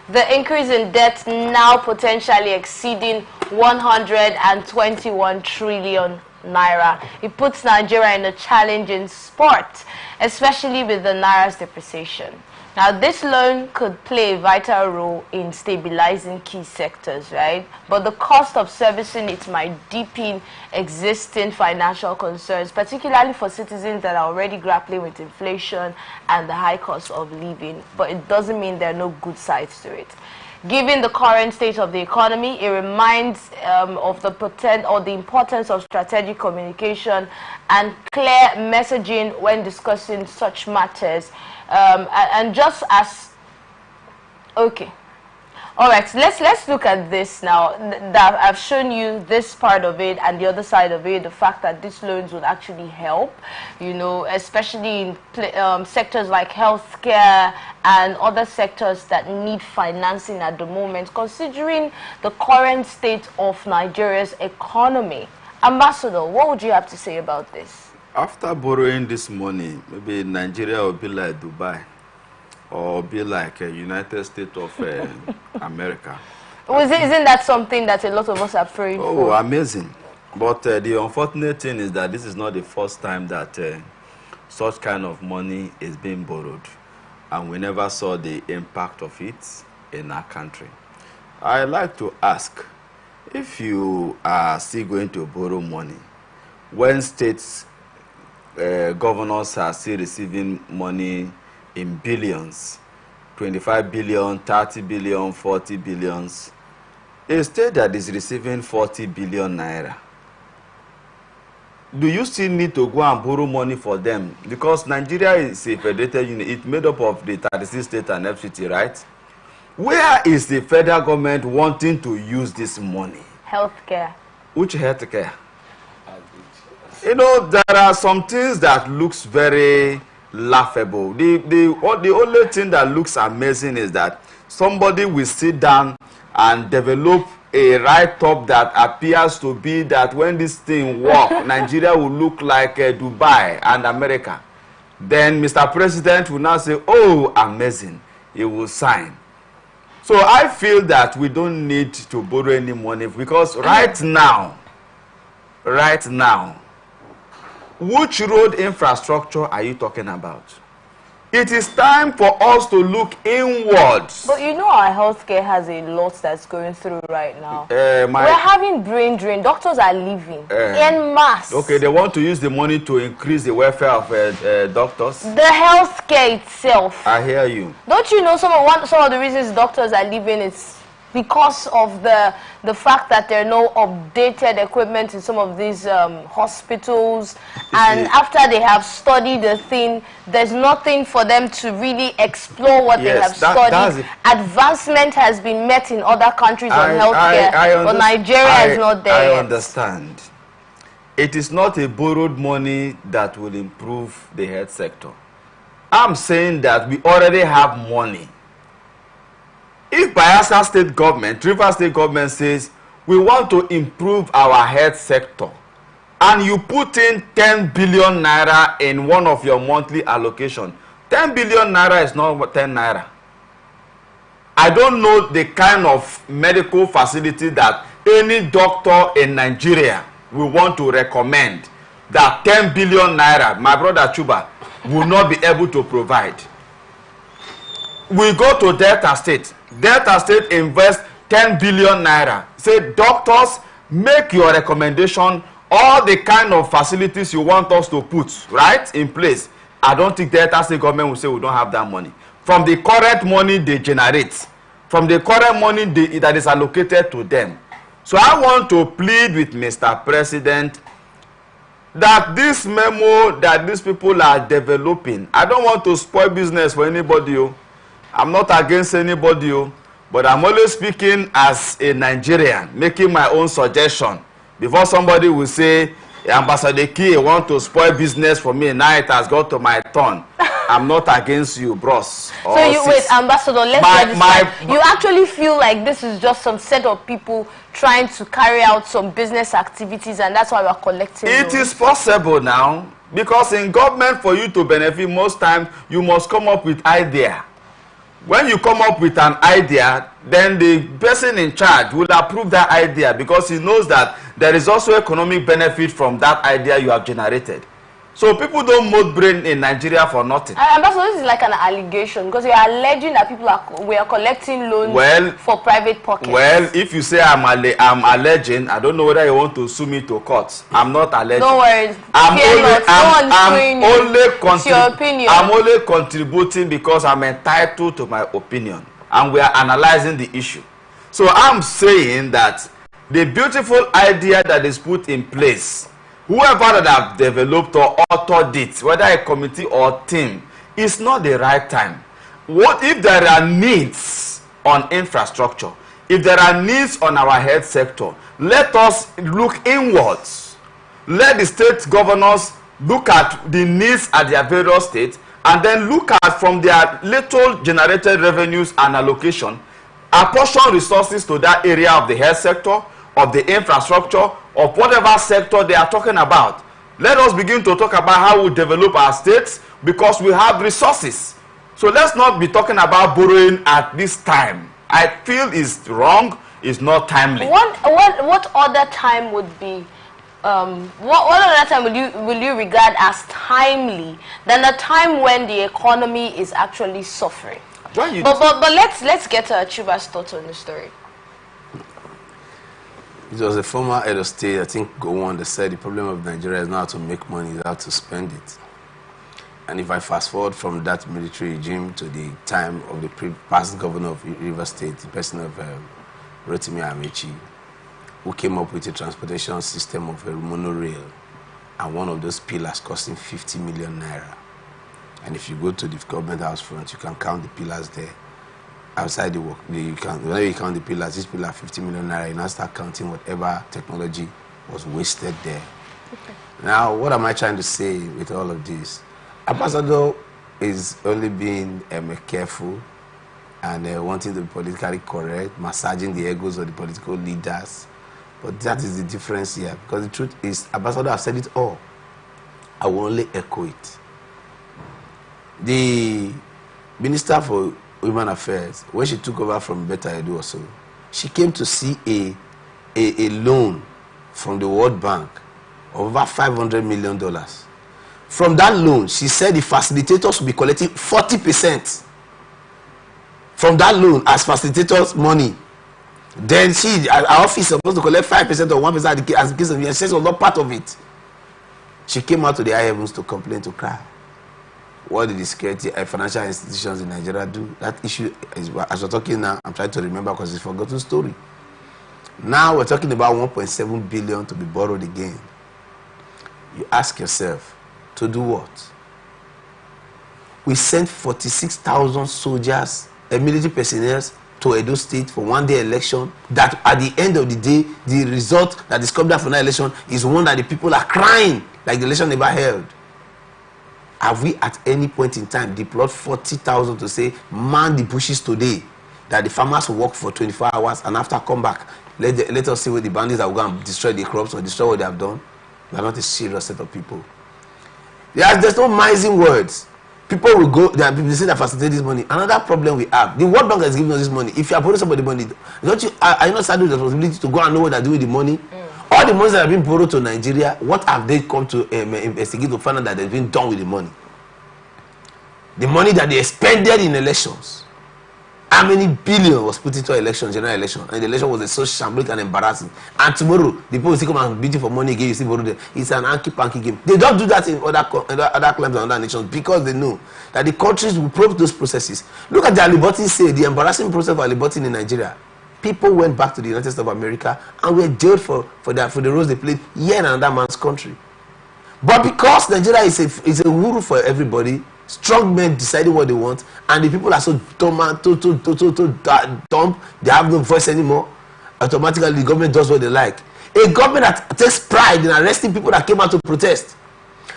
The increase in debt now potentially exceeding 121 trillion naira. It puts Nigeria in a challenging spot, especially with the naira's depreciation. Now, this loan could play a vital role in stabilizing key sectors, right? But the cost of servicing it might deepen existing financial concerns, particularly for citizens that are already grappling with inflation and the high cost of living. But it doesn't mean there are no good sides to it. Given the current state of the economy, it reminds of the importance of strategic communication and clear messaging when discussing such matters. And just as, okay, all right, so let's look at this now. That I've shown you this part of it and the other side of it, the fact that these loans would actually help, you know, especially in sectors like healthcare and other sectors that need financing at the moment, considering the current state of Nigeria's economy. Ambassador, what would you have to say about this? After borrowing this money, maybe Nigeria will be like Dubai or be like United States of America. Isn't that something that a lot of us are praying for? Oh, amazing. But the unfortunate thing is that this is not the first time that such kind of money is being borrowed, and we never saw the impact of it in our country. I'd like to ask, if you are still going to borrow money, when states governors are still receiving money in billions, 25 billion, 30 billion, 40 billions, a state that is receiving 40 billion naira, do you still need to go and borrow money for them? Because Nigeria is a federated unit. It's made up of the 36 states and FCT, right? Where is the federal government wanting to use this money? Healthcare. Which healthcare? You know, there are some things that looks very laughable. The only thing that looks amazing is that somebody will sit down and develop a write-up that appears to be that when this thing works, Nigeria will look like Dubai and America. Then Mr. President will now say, oh, amazing, he will sign. So I feel that we don't need to borrow any money, because right now, which road infrastructure are you talking about? It is time for us to look inwards. But you know our healthcare has a lot that's going through right now. We're having brain drain. Doctors are leaving en masse. Okay, they want to use the money to increase the welfare of doctors. The healthcare itself. I hear you. Don't you know some of the reasons doctors are leaving is because of the fact that there are no updated equipment in some of these hospitals, and after they have studied the thing, there's nothing for them to really explore what they have studied. Advancement has been met in other countries on healthcare, but Nigeria is not there yet. I understand. It is not a borrowed money that will improve the health sector. I'm saying that we already have money. If Bayelsa State Government, Rivers State Government says, we want to improve our health sector, and you put in 10 billion naira in one of your monthly allocation, 10 billion naira is not 10 naira. I don't know the kind of medical facility that any doctor in Nigeria will want to recommend that 10 billion naira, my brother Chuba, will not be able to provide. We go to Delta State. Delta State invest 10 billion naira. Say, doctors, make your recommendation, all the kind of facilities you want us to put, right, in place. I don't think Delta State government will say we don't have that money. From the current money they generate, from the current money that is allocated to them. So I want to plead with Mr. President that this memo that these people are developing, I don't want to spoil business for anybody. I'm not against anybody, but I'm always speaking as a Nigerian, making my own suggestion. Before somebody will say, Ambassador Key want to spoil business for me, now it has got to my turn. I'm not against you, bros. So you wait, Ambassador, let's get this right. You actually feel like this is just some set of people trying to carry out some business activities, and that's why we're collecting it those. Is possible now. Because in government, for you to benefit, most times you must come up with idea. When you come up with an idea, then the person in charge will approve that idea because he knows that there is also economic benefit from that idea you have generated. So people don't mold brain in Nigeria for nothing. Ambassador, this is like an allegation because you are alleging that we are collecting loans for private pockets. Well, if you say I'm alleging, I don't know whether you want to sue me to court. I'm not alleging. No worries. I'm only contributing because I'm entitled to my opinion, and we are analyzing the issue. So I'm saying that the beautiful idea that is put in place, whoever that have developed or authored it, whether a committee or team, is not the right time. What if there are needs on infrastructure? If there are needs on our health sector, let us look inwards. Let the state governors look at the needs at their various states and then look at from their little generated revenues and allocation, apportion resources to that area of the health sector, of the infrastructure, of whatever sector they are talking about. Let us begin to talk about how we develop our states because we have resources. So let's not be talking about borrowing at this time. I feel it's wrong, it's not timely. What other time would be, what other time will you regard as timely than the time when the economy is actually suffering? But let's get to Achuba's thoughts on the story. It was a former head of state, I think, Gowon, that said the problem of Nigeria is not how to make money, it's how to spend it. And if I fast forward from that military regime to the time of the past governor of Rivers State, the person of Rotimi Amechi, who came up with a transportation system of a monorail, and one of those pillars costing 50 million naira. And if you go to the government house front, you can count the pillars there. Outside the work, whenever you count the pillars, this pillar 50 million naira, you now start counting whatever technology was wasted there. Okay. Now, what am I trying to say with all of this? Ambassador is only being careful and wanting to be politically correct, massaging the egos of the political leaders. But that is the difference here, because the truth is, Ambassador has said it all. I will only echo it. The Minister for Women Affairs, when she took over from Beta Edu or so, she came to see a loan from the World Bank of over $500 million. From that loan, she said the facilitators will be collecting 40% from that loan as facilitators' money. Then our office is supposed to collect 5% or 1% as the case of the she was not part of it. She came out to the high heavens to complain, to cry. What did the security financial institutions in Nigeria do? That issue is, as we're talking now, I'm trying to remember because it's a forgotten story. Now we're talking about 1.7 billion to be borrowed again. You ask yourself, to do what? We sent 46,000 soldiers and military personnel to Edo State for one-day election, that at the end of the day, the result that is coming out from that election is one that the people are crying like the election never held. Have we at any point in time deployed 40,000 to say, man the bushes today, that the farmers will work for 24 hours and after come back, let us see what the bandits are going to destroy the crops or destroy what they have done? We are not a serious set of people. There's no mising words. People will go, there are people say that facilitate this money. Another problem we have, the World Bank has given us this money. If you are borrowing somebody money, don't you, are you not starting with the responsibility to go and know what they're doing with the money? All the monies that have been borrowed to Nigeria, what have they come to investigate to find out that they've been done with the money? The money that they expended in elections. How many billion was put into election, general election? And the election was so shambolic and embarrassing. And tomorrow, the people will still come and beat you for money again, you still borrow them. It's an hanky-panky game. They don't do that in other claims and other nations because they know that the countries will probe those processes. Look at the aliboting say, the embarrassing process of aliboting in Nigeria. People went back to the United States of America and were jailed for the roles they played here in another man's country. But because Nigeria is a wuru for everybody, strong men deciding what they want, and the people are so dumb, they have no voice anymore. Automatically, the government does what they like. A government that takes pride in arresting people that came out to protest,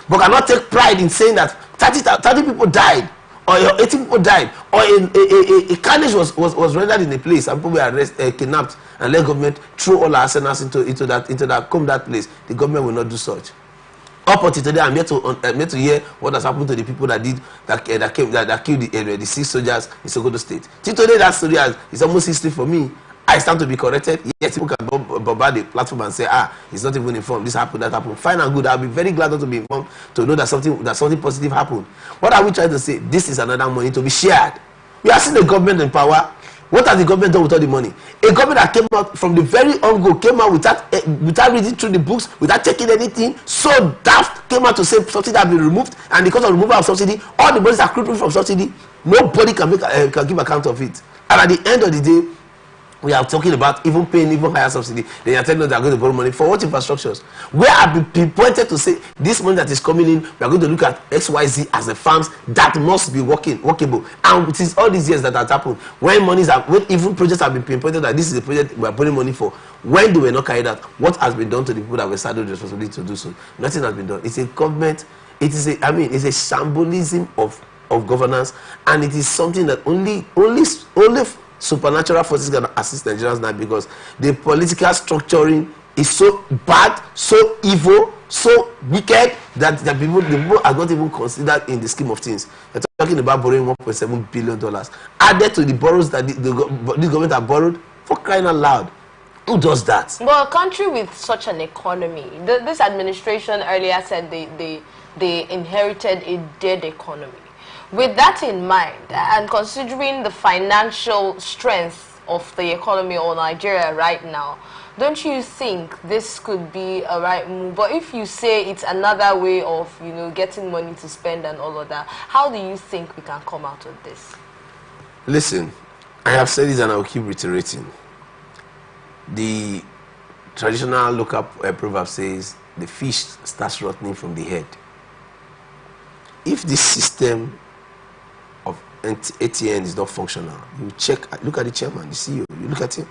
but cannot take pride in saying that 30 people died, or 18 people died, or a carnage was rendered in a place, and people were kidnapped, and let government throw all our arsenals into that, come that place. The government will not do such. Up until today, I'm yet to hear what has happened to the people that killed the 6 soldiers in Sokoto State. Till today, that story is almost history for me. I stand to be corrected. Yes, people can bombard the platform and say, it's not even informed. This happened, that happened. Fine and good. I'll be very glad not to be informed to know that something positive happened. What are we trying to say? This is another money to be shared. We are seeing the government in power. What has the government done with all the money? A government that came out from the very on-go, came out without reading through the books, without checking anything, so daft, came out to say subsidy has been removed, and because of removal of subsidy, all the monies are accrued from subsidy. Nobody can give account of it. And at the end of the day, we are talking about even paying even higher subsidy. They are telling us they are going to borrow money for what infrastructures? Where I've been pointed to say this money that is coming in, we are going to look at XYZ as the farms that must be workable. And it is all these years that has happened. When even projects have been pinpointed that this is a project we are putting money for, when they were not carried out, what has been done to the people that were saddled with responsibility to do so? Nothing has been done. It's a government. It's a shambolism of governance, and it is something that only supernatural forces can assist Nigerians now, because the political structuring is so bad, so evil, so wicked that the people are not even considered in the scheme of things. They're talking about borrowing $1.7 billion added to the borrows that this government have borrowed. For crying out loud, who does that? Well, a country with such an economy, this administration earlier said they inherited a dead economy. With that in mind, and considering the financial strength of the economy of Nigeria right now, don't you think this could be a right move? But if you say it's another way of, getting money to spend and all of that, how do you think we can come out of this? Listen, I have said this and I will keep reiterating. The traditional local proverb says the fish starts rotting from the head. If this system of ATN is not functional, you look at the chairman, the CEO, you look at him.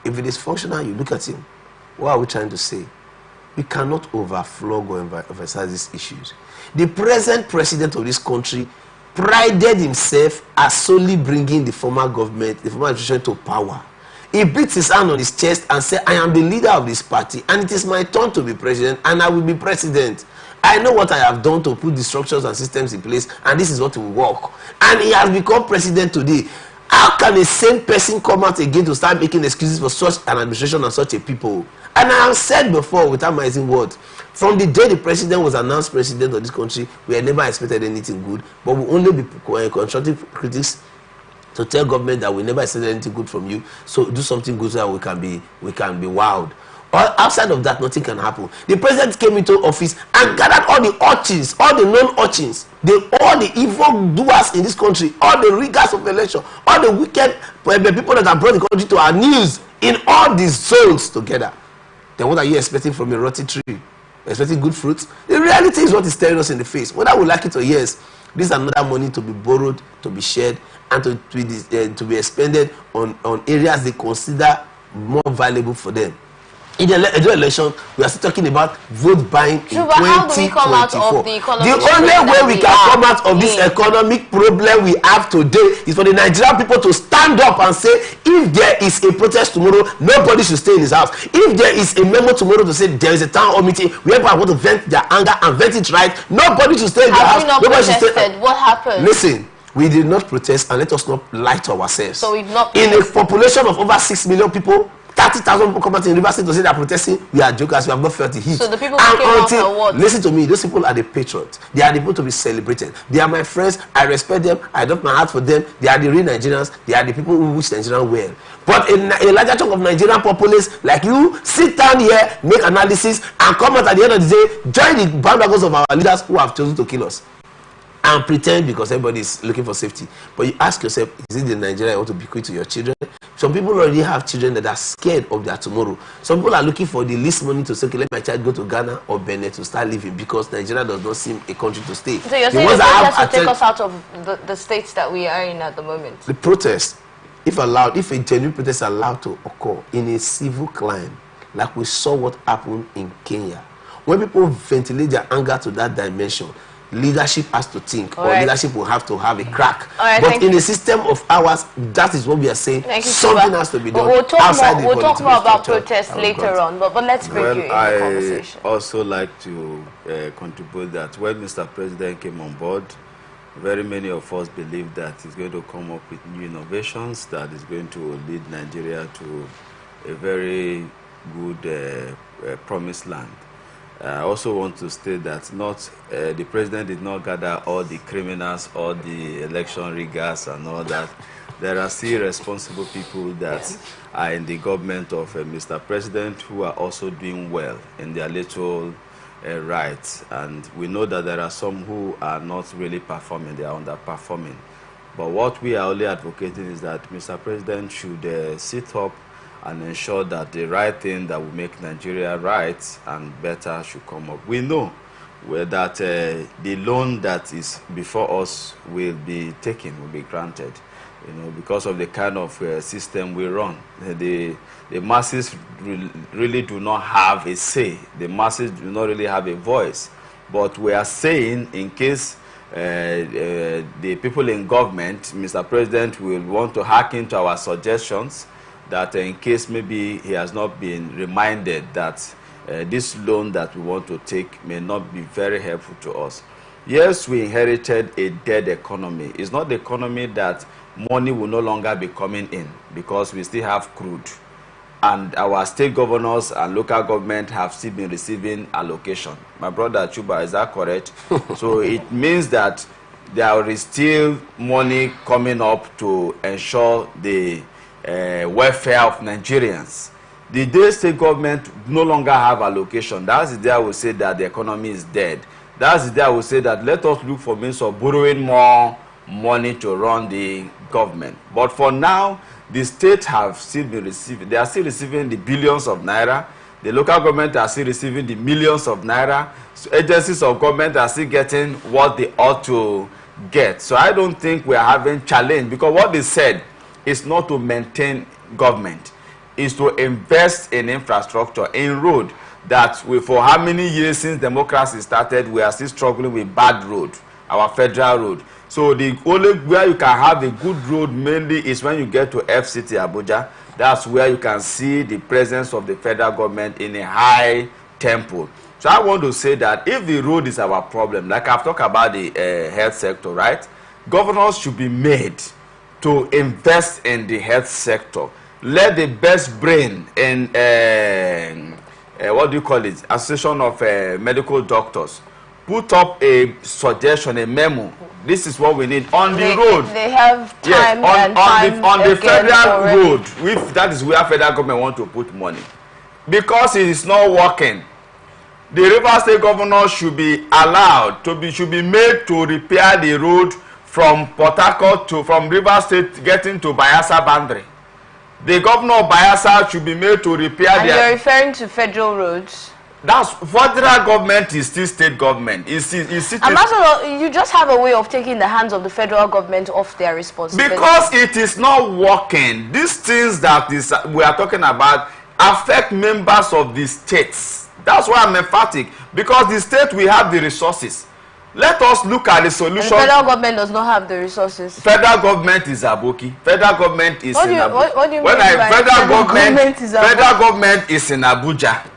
If it is functional, you look at him. What are we trying to say? We cannot overflog or emphasize these issues. The present president of this country prided himself as solely bringing the former government, the former administration to power. He beats his hand on his chest and said, I am the leader of this party and it is my turn to be president and I will be president. I know what I have done to put the structures and systems in place, and this is what will work. And he has become president today. How can a same person come out again to start making excuses for such an administration and such a people? And I have said before, without mincing words, from the day the president was announced president of this country, we had never expected anything good, but we only be constructive critics to tell government that we never expected anything good from you, so do something good so that we can be wowed. Outside of that, nothing can happen. The president came into office and gathered all the urchins, all the non-urchins, all the evil doers in this country, all the riggers of election, all the wicked people that have brought the country to our knees in all these souls together. Then what are you expecting from a rotten tree? Expecting good fruits? The reality is what is staring us in the face. Whether we like it or yes, this is another money to be borrowed, to be shared, and to be expended on areas they consider more valuable for them. In the election, we are still talking about vote buying in 2024. How do we come out of the economic The only way we can come out of this economic problem we have today is for the Nigerian people to stand up and say, if there is a protest tomorrow, nobody should stay in his house. If there is a memo tomorrow to say there is a town hall meeting where people want to vent their anger and vent it right, nobody should stay in their house. Nobody should stay. What happened? Listen, we did not protest, and let us not lie to ourselves. So we've not in a population of over 6 million people, 30,000 people come out in River State to say they are protesting. We are jokers. We have not felt the heat. So the people who came out for what? Listen to me. Those people are the patriots. They are the people to be celebrated. They are my friends. I respect them. I adopt my heart for them. They are the real Nigerians. They are the people who wish Nigeria well. But a larger chunk of Nigerian populace like you sit down here, make analysis, and come out at the end of the day, join the bandwagons of our leaders who have chosen to kill us, and pretend because everybody is looking for safety. But you ask yourself, is it the Nigeria you want to bequeath to your children? Some people already have children that are scared of their tomorrow. Some people are looking for the least money to say, okay, let my child go to Ghana or Benin to start living, because Nigeria does not seem a country to stay. So you're saying the protest will take us out of the states that we are in at the moment? The protest, if a genuine protest is allowed to occur in a civil climate, like we saw what happened in Kenya, when people ventilate their anger to that dimension, leadership has to think, All or right. leadership will have to have a crack. All right, But in a system of ours, that is what we are saying. Something has to be done. We'll talk outside more. We'll talk more about structure. protests later on. But let's bring you in Well, the conversation. I also like to contribute that when Mr. President came on board, very many of us believe that he's going to come up with new innovations that is going to lead Nigeria to a very good promised land. I also want to state that the president did not gather all the criminals, all the election riggers and all that. There are still responsible people that are in the government of Mr. President who are also doing well in their little rights. And we know that there are some who are not really performing, they are underperforming. But what we are only advocating is that Mr. President should sit up and ensure that the right thing that will make Nigeria right and better should come up. We know that the loan that is before us will be taken, will be granted, you know, because of the kind of system we run. The masses really do not have a say. The masses do not really have a voice. But we are saying, in case the people in government, Mr. President, will want to hack into our suggestions, that in case maybe he has not been reminded that this loan that we want to take may not be very helpful to us. Yes, we inherited a dead economy. It's not the economy that money will no longer be coming in because we still have crude. And our state governors and local government have still been receiving allocation. My brother Chuba, is that correct? So it means that there is still money coming up to ensure the welfare of Nigerians. The day state government no longer have allocation, that's the day I will say that the economy is dead. That's the day I will say that let us look for means of borrowing more money to run the government. But for now, the state have still been receiving, they are still receiving the billions of naira. The local government are still receiving the millions of naira. So agencies of government are still getting what they ought to get. So I don't think we are having challenge, because what they said is not to maintain government, is to invest in infrastructure, in road, that we, for how many years since democracy started, we are still struggling with bad road, our federal road. So the only where you can have a good road mainly is when you get to FCT Abuja. That's where you can see the presence of the federal government in a high tempo. So I want to say that if the road is our problem, like I've talked about the health sector, right? Governors should be made to invest in the health sector. Let the best brain in what do you call it, Association of Medical Doctors, put up a suggestion, a memo. This is what we need on the road. They have time, yes, on the federal road. If that is where federal government want to put money, because it is not working. The River State governor should be allowed to should be made to repair the road from Port Harcourt from River State getting to Bayelsa boundary. The governor of Bayelsa should be made to repair and you're referring to federal roads? That's federal government is still state government. You just have a way of taking the hands of the federal government off their responsibility. Because it is not working. These things that we are talking about affect members of the states. That's why I'm emphatic. Because the state will have the resources. Let us look at the solution. The federal government does not have the resources. Federal government is Aboki. Federal government is in Abuja. What do you mean by federal government is in Abuja.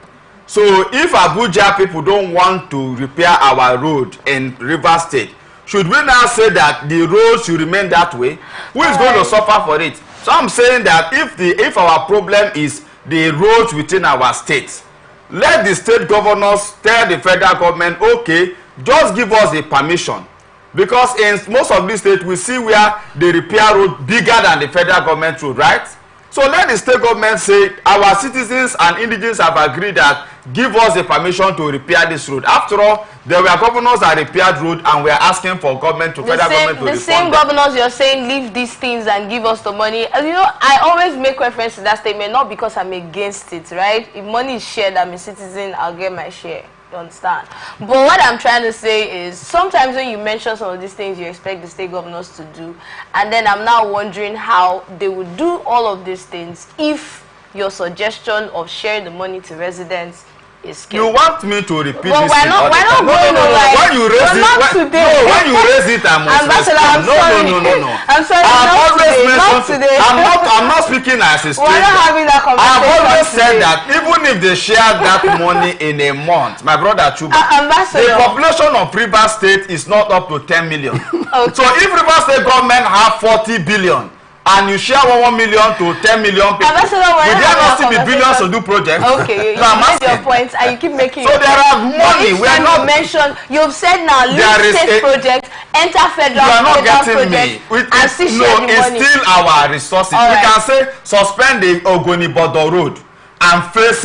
So if Abuja people don't want to repair our road in River State, should we now say that the road should remain that way? Who is going to suffer for it? So I'm saying that if our problem is the roads within our states, let the state governors tell the federal government, okay, just give us the permission. Because in most of these states, we see where the repair road bigger than the federal government road, right? So let the state government say, our citizens and indigents have agreed that give us the permission to repair this road. After all, there were governors that repaired road and we are asking for government to federal government to refund them. The same governors you're saying leave these things and give us the money. And you know, I always make reference to that statement, not because I'm against it, right? If money is shared, I'm a citizen, I'll get my share. You understand? But what I'm trying to say is, sometimes when you mention some of these things you expect the state governors to do, and then I'm now wondering how they would do all of these things if your suggestion of sharing the money to residents is You scared. want me to repeat But this we're thing not, all the we're not time? going No. over it. When you raise We're it, not when, today. no, when you raise it, I must Ambassador, respond. I'm sorry. No. I'm sorry, I've not always today, made not something. today. I'm not speaking as a stranger. We're not having that conversation. I've always said today. that even if they share that money in a month, my brother Chuba, Ambassador. the population of Rivers State is not up to 10 million. Okay. So if Rivers State government have 40 billion, and you share 1 million to 10 million people, will there not still be billions to do projects? Okay, you So made your points and you keep making so your there are money. Each We are time not. you mention, you've said now, leave state projects, enter federal, You are not federal getting projects, me. and still share the It's money. still our resources. All we right. can say suspend the Ogonibodo road and face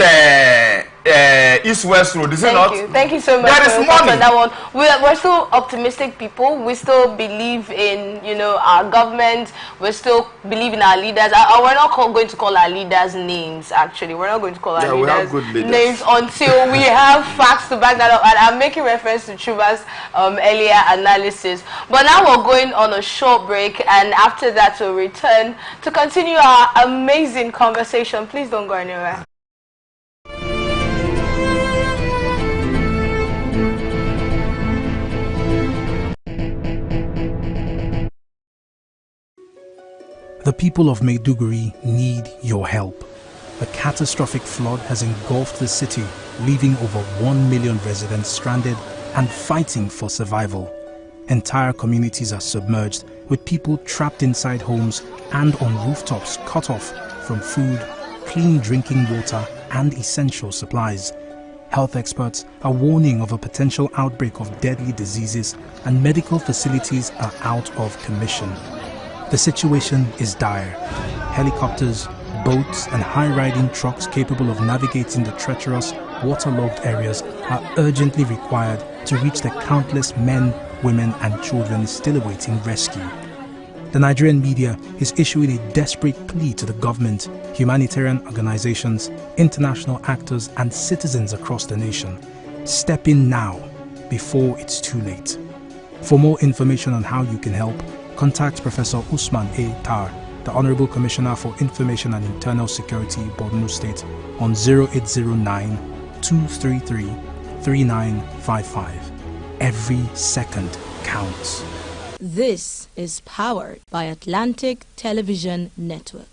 East-West road. Is it not? Thank you so much. There is money. On that one. We're still optimistic people. We still believe in our government. We still believe in our leaders. We're not going to call our leaders names. Actually, we're not going to call our leaders names until we have facts to back that up. And I'm making reference to Chuba's earlier analysis. But now we're going on a short break, and after that we'll return to continue our amazing conversation. Please don't go anywhere. The people of Maiduguri need your help. A catastrophic flood has engulfed the city, leaving over 1 million residents stranded and fighting for survival. Entire communities are submerged, with people trapped inside homes and on rooftops cut off from food, clean drinking water, and essential supplies. Health experts are warning of a potential outbreak of deadly diseases, and medical facilities are out of commission. The situation is dire. Helicopters, boats, and high-riding trucks capable of navigating the treacherous, waterlogged areas are urgently required to reach the countless men, women, and children still awaiting rescue. The Nigerian media is issuing a desperate plea to the government, humanitarian organizations, international actors, and citizens across the nation. Step in now, before it's too late. For more information on how you can help, contact Professor Usman A. Tar, the Honorable Commissioner for Information and Internal Security, Borno State, on 0809-233-3955. Every second counts. This is powered by Atlantic Television Network.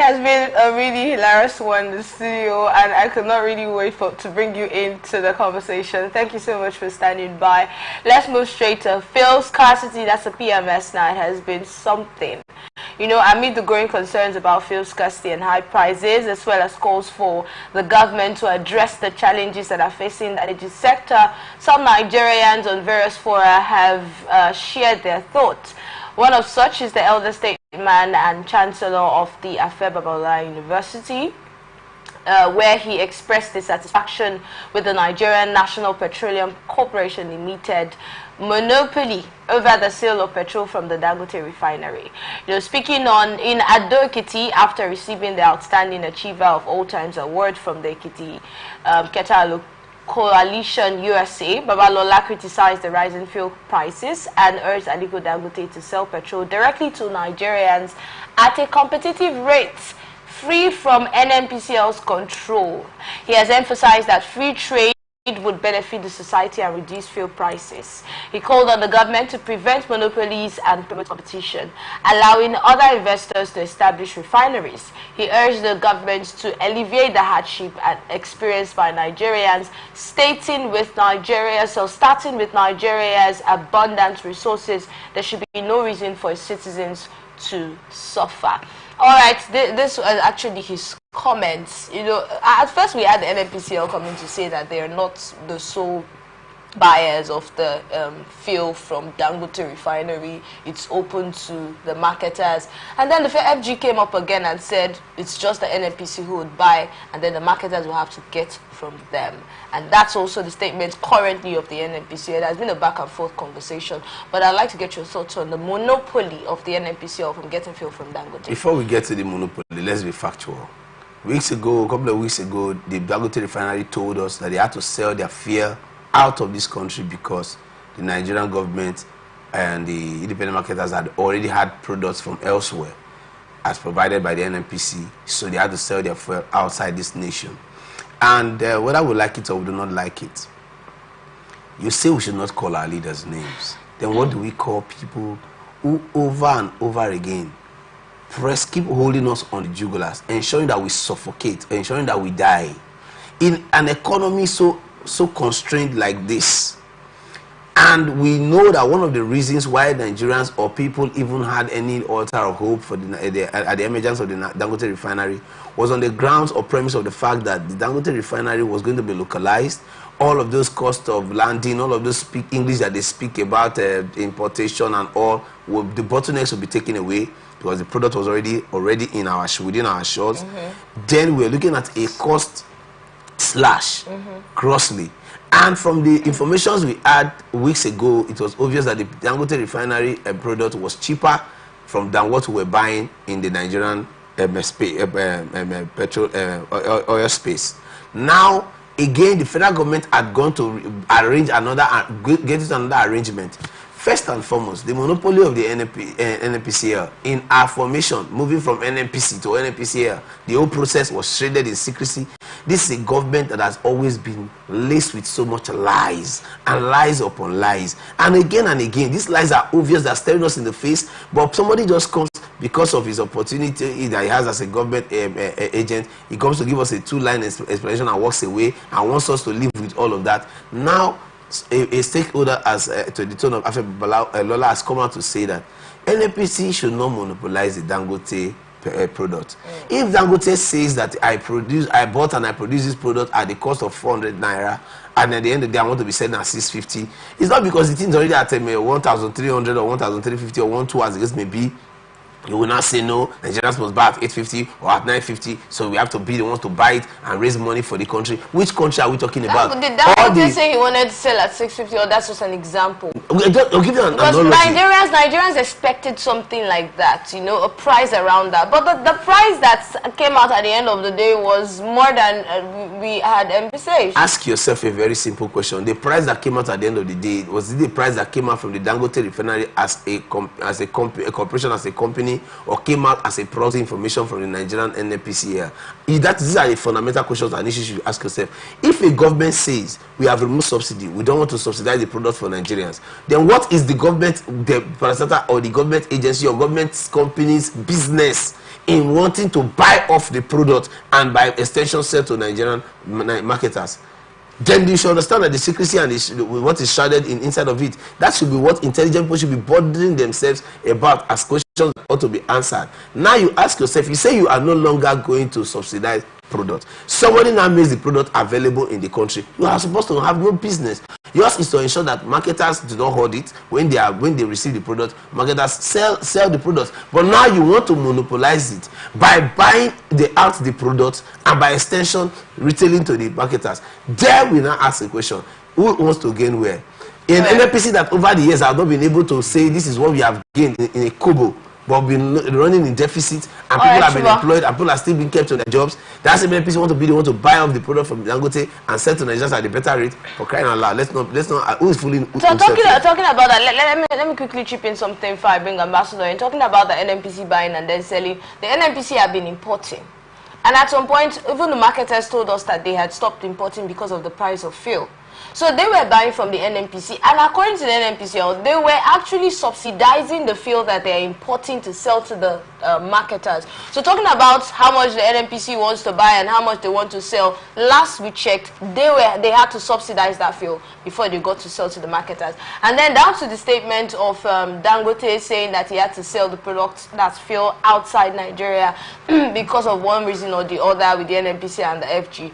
has been a really hilarious one in the studio, and I could not really wait to bring you into the conversation. Thank you so much for standing by. Let's move straight to fuel scarcity. That's a PMS now. It has been something. You know, amid the growing concerns about fuel scarcity and high prices, as well as calls for the government to address the challenges that are facing the energy sector, some Nigerians on various fora have shared their thoughts. One of such is the elder statesman and chancellor of the Afebabalola University, where he expressed dissatisfaction with the Nigerian National Petroleum Corporation Limited monopoly over the sale of petrol from the Dangote refinery. You know, speaking in Ado-Ekiti after receiving the Outstanding Achiever of All Times award from the Ekiti Ketalo Coalition USA, Babalola criticized the rising fuel prices and urged Aliko Dangote to sell petrol directly to Nigerians at a competitive rate, free from NNPCL's control. He has emphasized that free trade would benefit the society and reduce fuel prices. He called on the government to prevent monopolies and promote competition, allowing other investors to establish refineries. He urged the government to alleviate the hardship experienced by Nigerians, starting with Nigeria's abundant resources. There should be no reason for its citizens to suffer. All right, this was actually his comments. You know, at first we had the NNPCL coming to say that they are not the sole buyers of the fuel from Dangote refinery. It's open to the marketers. And then the FG came up again and said it's just the NNPC who would buy, and then the marketers will have to get from them. And that's also the statement currently of the NNPC. There has been a back and forth conversation, but I'd like to get your thoughts on the monopoly of the NNPC from getting fuel from Dangote. Before we get to the monopoly, let's be factual. A couple of weeks ago, the Dangote refinery told us that they had to sell their fuel out of this country because the Nigerian government and the independent marketers had already had products from elsewhere as provided by the NNPC, so they had to sell their fuel outside this nation. And whether we like it or we do not like it, you say we should not call our leaders names. Then what do we call people who over and over again keep holding us on the jugulars, ensuring that we suffocate, ensuring that we die in an economy so constrained like this? And we know that one of the reasons why Nigerians or people even had any altar of hope for at the emergence of the Dangote refinery was on the grounds or premise of the fact that the Dangote refinery was going to be localized. All of those costs of landing, all of those speak English that they speak about importation and all, the bottlenecks will be taken away because the product was already within our shores. Then we're looking at a cost slash grossly. And from the information we had weeks ago, it was obvious that the Dangote refinery product was cheaper than what we were buying in the Nigerian oil space. Now, again, the federal government had gone to arrange get another arrangement. First and foremost, the monopoly of the NNPCL in our formation, moving from NNPC to NNPCL, the whole process was shredded in secrecy. This is a government that has always been laced with so much lies and lies upon lies. And again, these lies are obvious, they're staring us in the face, but somebody just comes because of his opportunity that he has as a government agent. He comes to give us a two-line explanation and walks away and wants us to live with all of that. Now, a stakeholder to the tone of Afebabalola has come out to say that NNPC should not monopolize the Dangote product. If Dangote says that I bought and I produce this product at the cost of 400 naira, and at the end of the day I want to be selling at 650, it's not because the thing's already at 1,300 or 1,350 or 1,200 as the case may be. You will not say no, Nigerians must buy at 850 or at 950, so we have to be the ones to buy it and raise money for the country. Which country are we talking about? Did Dangote say he wanted to sell at 650, or that's just an example? I'll give you an because analogy. Nigerians expected something like that, you know, a price around that. But the price that came out at the end of the day was more than we had envisaged. Ask yourself a very simple question. The price that came out at the end of the day, was it the price that came out from the Dangote refinery as a corporation, as a company, or came out as a product information from the Nigerian NNPCL? These are the fundamental questions and issues you should ask yourself. If a government says we have removed subsidy, we don't want to subsidize the product for Nigerians, then what is the government, the parastatal or the government agency or government company's business in wanting to buy off the product and by extension sell to Nigerian marketers, then you should understand that the secrecy and what is shrouded inside of it, that should be what intelligent people should be bothering themselves about as questions that ought to be answered. Now you ask yourself, you say you are no longer going to subsidize product. Somebody now makes the product available in the country. You are supposed to have no business. Yours is to ensure that marketers do not hoard it when they receive the product. Marketers sell the product. But now you want to monopolize it by buying out the product and by extension retailing to the marketers. There we now ask a question: who wants to gain where? In NNPC that over the years have not been able to say this is what we have gained in a kobo, but been running in deficit, and people have been employed, and people are still being kept on their jobs. That's the NNPC want to be the one to buy off the product from Dangote and sell to Nigerians at a better rate. For crying out loud, let's not. Who is fooling? So talking about that, let me quickly chip in something before I bring Ambassador in. Talking about the NNPC buying and then selling, the NNPC have been importing, and at some point, even the marketers told us that they had stopped importing because of the price of fuel. So they were buying from the NNPC, and according to the NNPC, they were actually subsidizing the fuel that they are importing to sell to the marketers. So talking about how much the NNPC wants to buy and how much they want to sell, last we checked, they had to subsidize that fuel before they got to sell to the marketers. And then down to the statement of Dangote saying that he had to sell the product, that's fuel, outside Nigeria because of one reason or the other with the NNPC and the FG.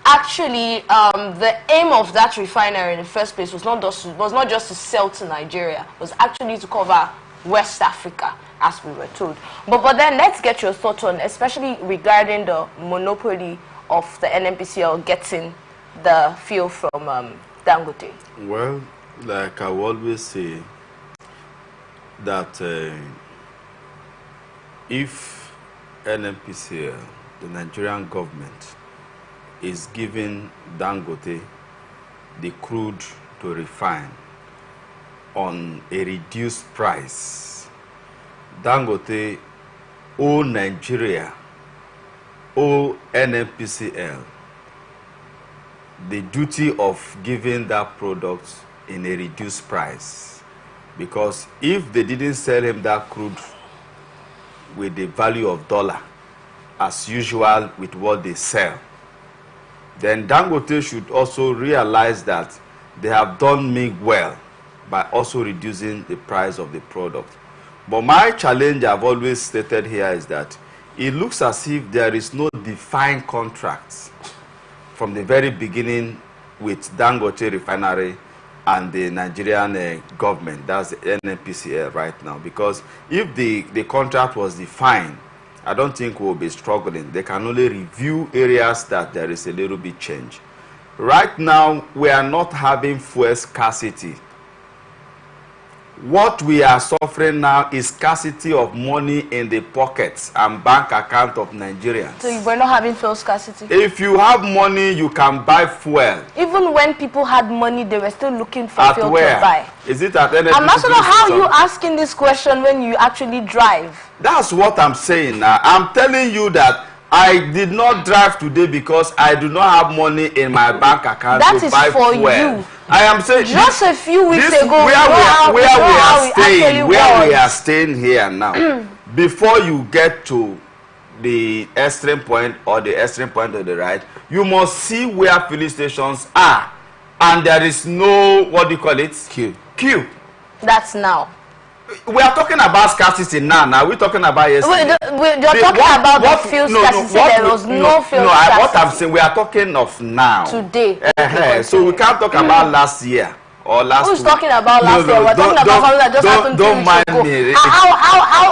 Actually, the aim of that refinery in the first place was not just to sell to Nigeria, it was actually to cover West Africa, as we were told. But then let's get your thoughts on, especially regarding the monopoly of the NNPCL getting the fuel from Dangote. Well, like I always say, that if NNPCL, the Nigerian government, is giving Dangote the crude to refine on a reduced price, Dangote owe Nigeria, owe NNPCL the duty of giving that product in a reduced price, because if they didn't sell him that crude with the value of dollar as usual with what they sell, then Dangote should also realize that they have done me well by also reducing the price of the product. But my challenge I've always stated here is that it looks as if there is no defined contracts from the very beginning with Dangote Refinery and the Nigerian government, that's the NNPCL right now. Because if the contract was defined, I don't think we'll be struggling. They can only review areas that there is a little bit change. Right now, we are not having fuel scarcity. What we are suffering now is scarcity of money in the pockets and bank account of Nigerians. So we're not having fuel scarcity? If you have money, you can buy fuel. Even when people had money, they were still looking for fuel to buy. Is it at NNPC? Ambassador, how are you asking this question when you actually drive? That's what I'm saying now. I'm telling you that I did not drive today because I do not have money in my bank account to buy fuel. That is for you. I am saying just a few weeks ago, where we are staying here now, before you get to the extreme point or the extreme point to the right, you must see where filling stations are, and there is no, what do you call it? Queue. That's now. We are talking about scarcity now. Now we're talking about yesterday. You're talking about the fuel scarcity. There was no fuel scarcity. What I'm saying, we are talking of now. Today. So we can't talk about last year or last. Who's talking about last year? We're talking about something that just happened 2 weeks ago.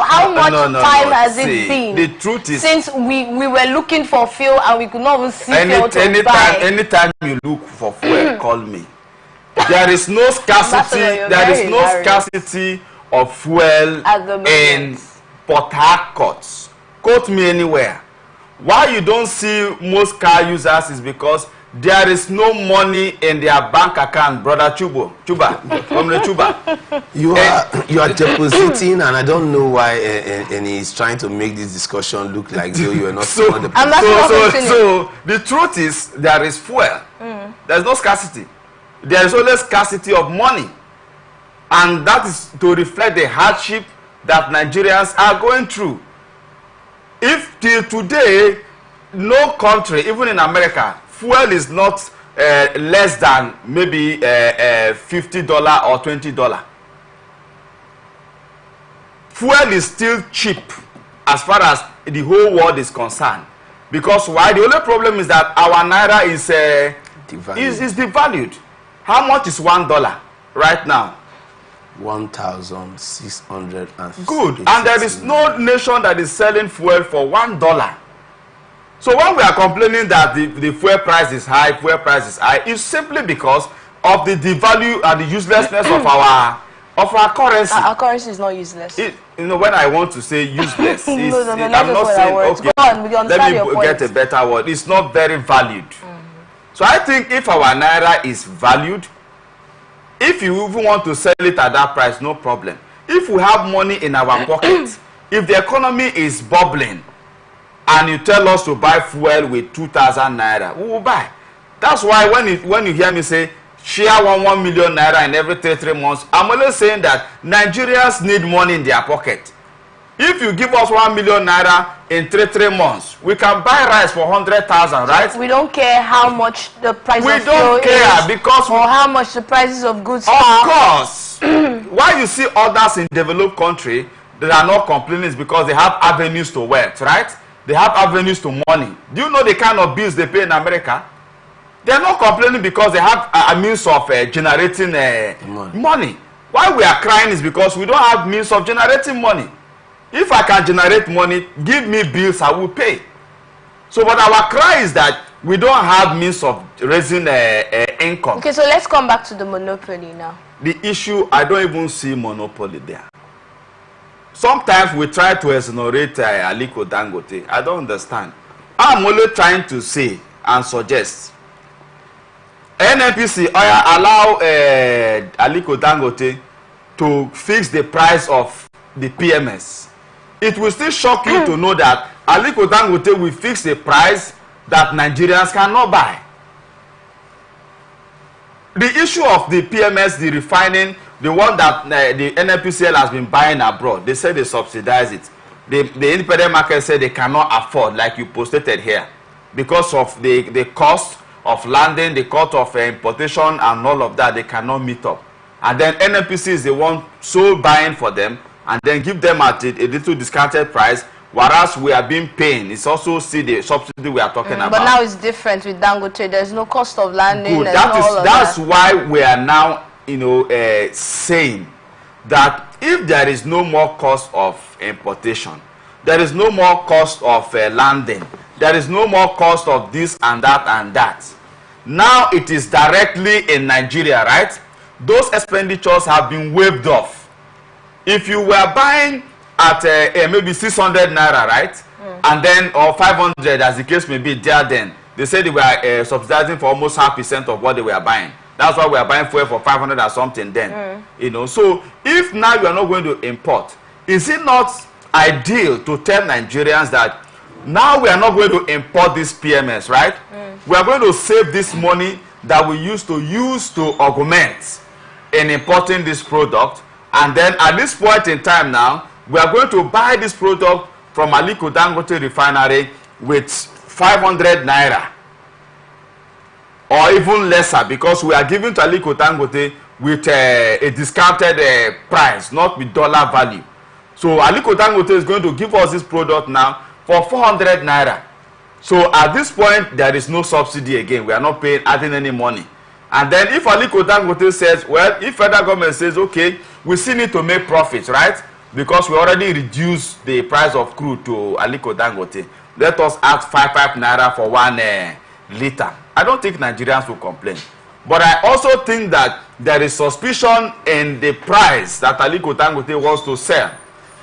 How much time has it been? The truth is, since we were looking for fuel and we could not even see fuel to buy. Anytime you look for fuel, call me. There is no scarcity. There is no scarcity of fuel in Port Harcourt. Quote me anywhere. Why you don't see most car users is because there is no money in their bank account, brother Chuba, from the Chuba. You are depositing, and I don't know why, and he's trying to make this discussion look like though you are not. So the truth is there is fuel. There is no scarcity. There is only scarcity of money. And that is to reflect the hardship that Nigerians are going through. If till today, no country, even in America, fuel is not less than maybe $50 or $20. Fuel is still cheap as far as the whole world is concerned. Because why? The only problem is that our naira is devalued. How much is $1 right now? 1,600. Good. And there is no nation that is selling fuel for $1. So when we are complaining that the fuel price is high, it's simply because of the devalue and the uselessness of our currency. Our currency is not useless. When I want to say useless, I'm not saying, okay, go on, let me get a better word. It's not very valued. So I think if our naira is valued, if you even want to sell it at that price, no problem. If we have money in our pocket, if the economy is bubbling, and you tell us to buy fuel with 2,000 naira, we will buy. That's why when you hear me say, share 1 million naira in every 3 months, I'm only saying that Nigerians need money in their pocket. If you give us 1 million naira in 3 months, we can buy rice for 100,000, right? We don't care how much the price of fuel is. We don't care because or how much the prices of goods are. Of course. Why you see others in developed country that are not complaining is because they have avenues to wealth, right? They have avenues to money. Do you know the kind of bills they pay in America? They are not complaining because they have a means of generating money. Why we are crying is because we don't have means of generating money. If I can generate money, give me bills, I will pay. So, but our cry is that we don't have means of raising income. Okay, so let's come back to the monopoly now. The issue, I don't even see monopoly there. Sometimes we try to exonerate Aliko Dangote. I don't understand. I'm only trying to say and suggest. NNPC allow Aliko Dangote to fix the price of the PMS. It will still shock you to know that Aliko Dangote will fix a price that Nigerians cannot buy. The issue of the PMS, the refining, the one that the NNPCL has been buying abroad, they say they subsidize it. The independent market said they cannot afford, like you posted here, because of the cost of landing, the cost of importation and all of that, they cannot meet up. And then NNPC is the one so buying for them and then give them at a little discounted price, whereas we are being paying. It's also see the subsidy we are talking about. But now it's different with Dangote. There's no cost of landing. Good. That's why we are now, saying that if there is no more cost of importation, there is no more cost of landing, there is no more cost of this and that and that. Now it is directly in Nigeria, right? Those expenditures have been waived off. If you were buying at maybe 600 naira, right? And then, or 500 as the case may be there then, they said they were subsidizing for almost 0.5% of what they were buying. That's why we are buying fuel for 500 or something then. So if now you are not going to import, is it not ideal to tell Nigerians that now we are not going to import this PMS, right? We are going to save this money that we used to augment in importing this product, and then at this point in time now, we are going to buy this product from Aliko Dangote refinery with 500 naira or even lesser, because we are giving to Aliko Dangote with a discounted price, not with dollar value. So Aliko Dangote is going to give us this product now for 400 naira. So at this point, there is no subsidy again. We are not adding any money. And then if Aliko Dangote says, well, if federal government says, okay, we still need to make profits, right? Because we already reduced the price of crude to Aliko Dangote. Let us add 5 naira for 1 liter. I don't think Nigerians will complain. But I also think that there is suspicion in the price that Aliko Dangote wants to sell.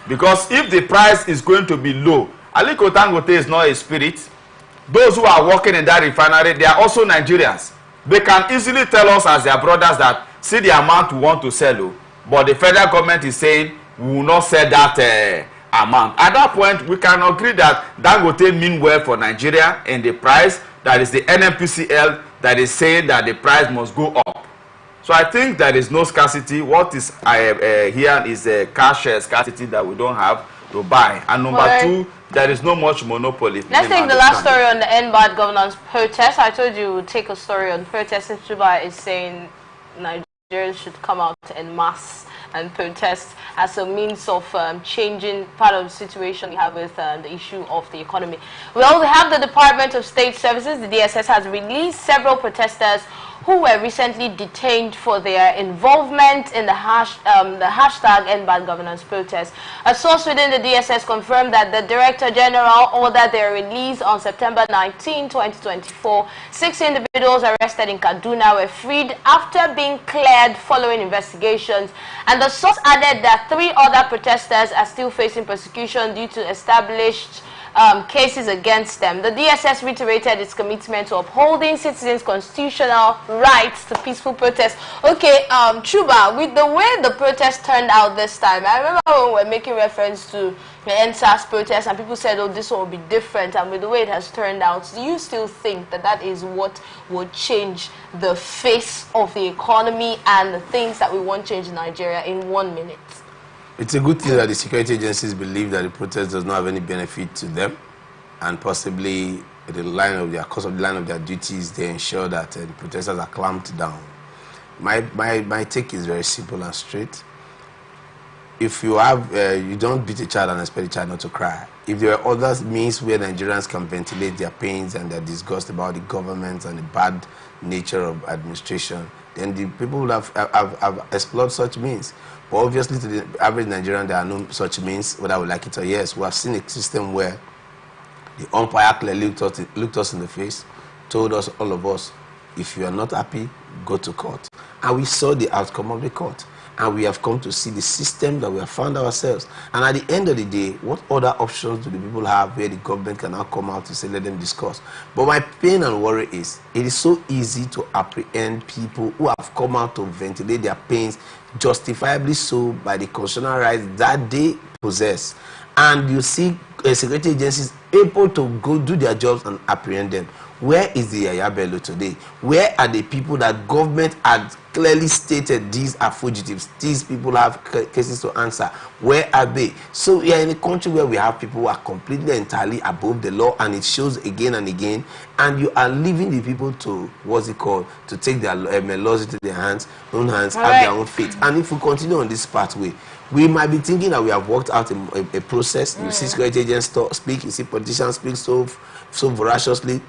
Because if the price is going to be low, Aliko Dangote is not a spirit. Those who are working in that refinery, they are also Nigerians. They can easily tell us as their brothers that, see the amount we want to sell, but the federal government is saying we will not sell that amount. At that point, we can agree that Dangote mean well for Nigeria in the price. That is the NNPCL that is saying that the price must go up. So I think there is no scarcity. What is here is a cash scarcity that we don't have. to buy. And number two, there is no much monopoly. Let's take the last story on the end bad governance protest. I told you we'd take a story on protest. Chuba is saying Nigerians should come out en masse and protest as a means of changing part of the situation we have with the issue of the economy. Well, we have the Department of State Services, the DSS, has released several protesters who were recently detained for their involvement in the hashtag End Bad Governance protest. A source within the DSS confirmed that the Director General ordered their release on September 19, 2024. 6 individuals arrested in Kaduna were freed after being cleared following investigations. And the source added that 3 other protesters are still facing persecution due to established cases against them. The DSS reiterated its commitment to upholding citizens' constitutional rights to peaceful protest. Okay, Chuba, with the way the protest turned out this time, I remember when we were making reference to the NSAS protest and people said, oh, this one will be different, and with the way it has turned out, do you still think that that is what would change the face of the economy and the things that we want change in Nigeria in 1 minute? It's a good thing that the security agencies believe that the protest does not have any benefit to them, and possibly because of the line of their duties, they ensure that the protesters are clamped down. My take is very simple and straight. If you have, you don't beat a child and expect a child not to cry. If there are other means where Nigerians can ventilate their pains and their disgust about the government and the bad nature of administration, then the people would have explored such means. But obviously, to the average Nigerian, there are no such means, whether we like it or yes. We have seen a system where the umpire clearly looked us in the face, told us, all of us, if you are not happy, go to court. And we saw the outcome of the court. And we have come to see the system that we have found ourselves. And at the end of the day, what other options do the people have where the government can now come out to say, let them discuss? But my pain and worry is, it is so easy to apprehend people who have come out to ventilate their pains, justifiably so, by the constitutional rights that they possess. And you see security agencies able to go do their jobs and apprehend them. Where is the Yaya Bello today? Where are the people that government had clearly stated these are fugitives? These people have cases to answer. Where are they? So we are in a country where we have people who are completely entirely above the law, and it shows again and again. And you are leaving the people to, to take their laws into their own hands, have their own fate. And if we continue on this pathway, we might be thinking that we have worked out a process. You see security agents speak, you see politicians speak so voraciously.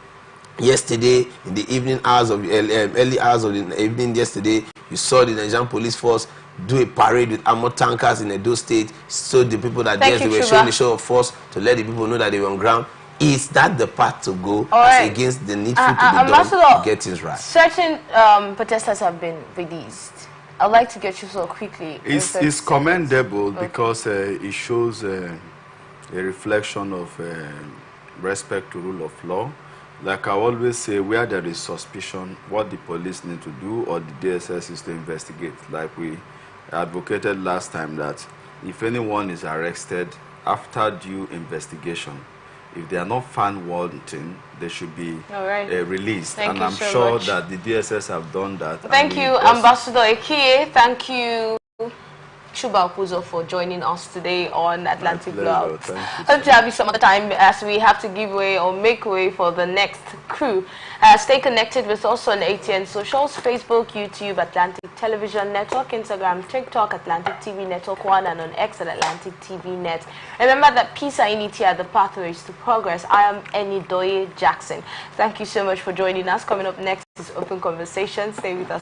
Yesterday, in the evening hours of early hours of the evening yesterday, you saw the Nigerian police force do a parade with armored tankers in Edo State. So the people that they were showing the show of force to let the people know that they were on ground. Is that the path to go against the needful to be done to get things right? Certain protesters have been released. I'd like to get you so quickly. It's commendable because it shows a reflection of respect to rule of law. Like I always say, where there is suspicion, what the police need to do or the DSS is to investigate. Like we advocated last time that if anyone is arrested after due investigation, if they are not found wanting, they should be released. And I'm sure that the DSS have done that. Thank you, Ambassador Ekie. Thank you, Chuba Okuzo, for joining us today on Atlantic Blowout. Hope to have you some other time as we have to give way or make way for the next crew. Stay connected with us on ATN Socials, Facebook, YouTube, Atlantic Television Network, Instagram, TikTok, Atlantic TV Network 1, and on X at Atlantic TV Net. Remember that peace and unity are the pathways to progress. I am Enidoye Jackson. Thank you so much for joining us. Coming up next is Open Conversation. Stay with us.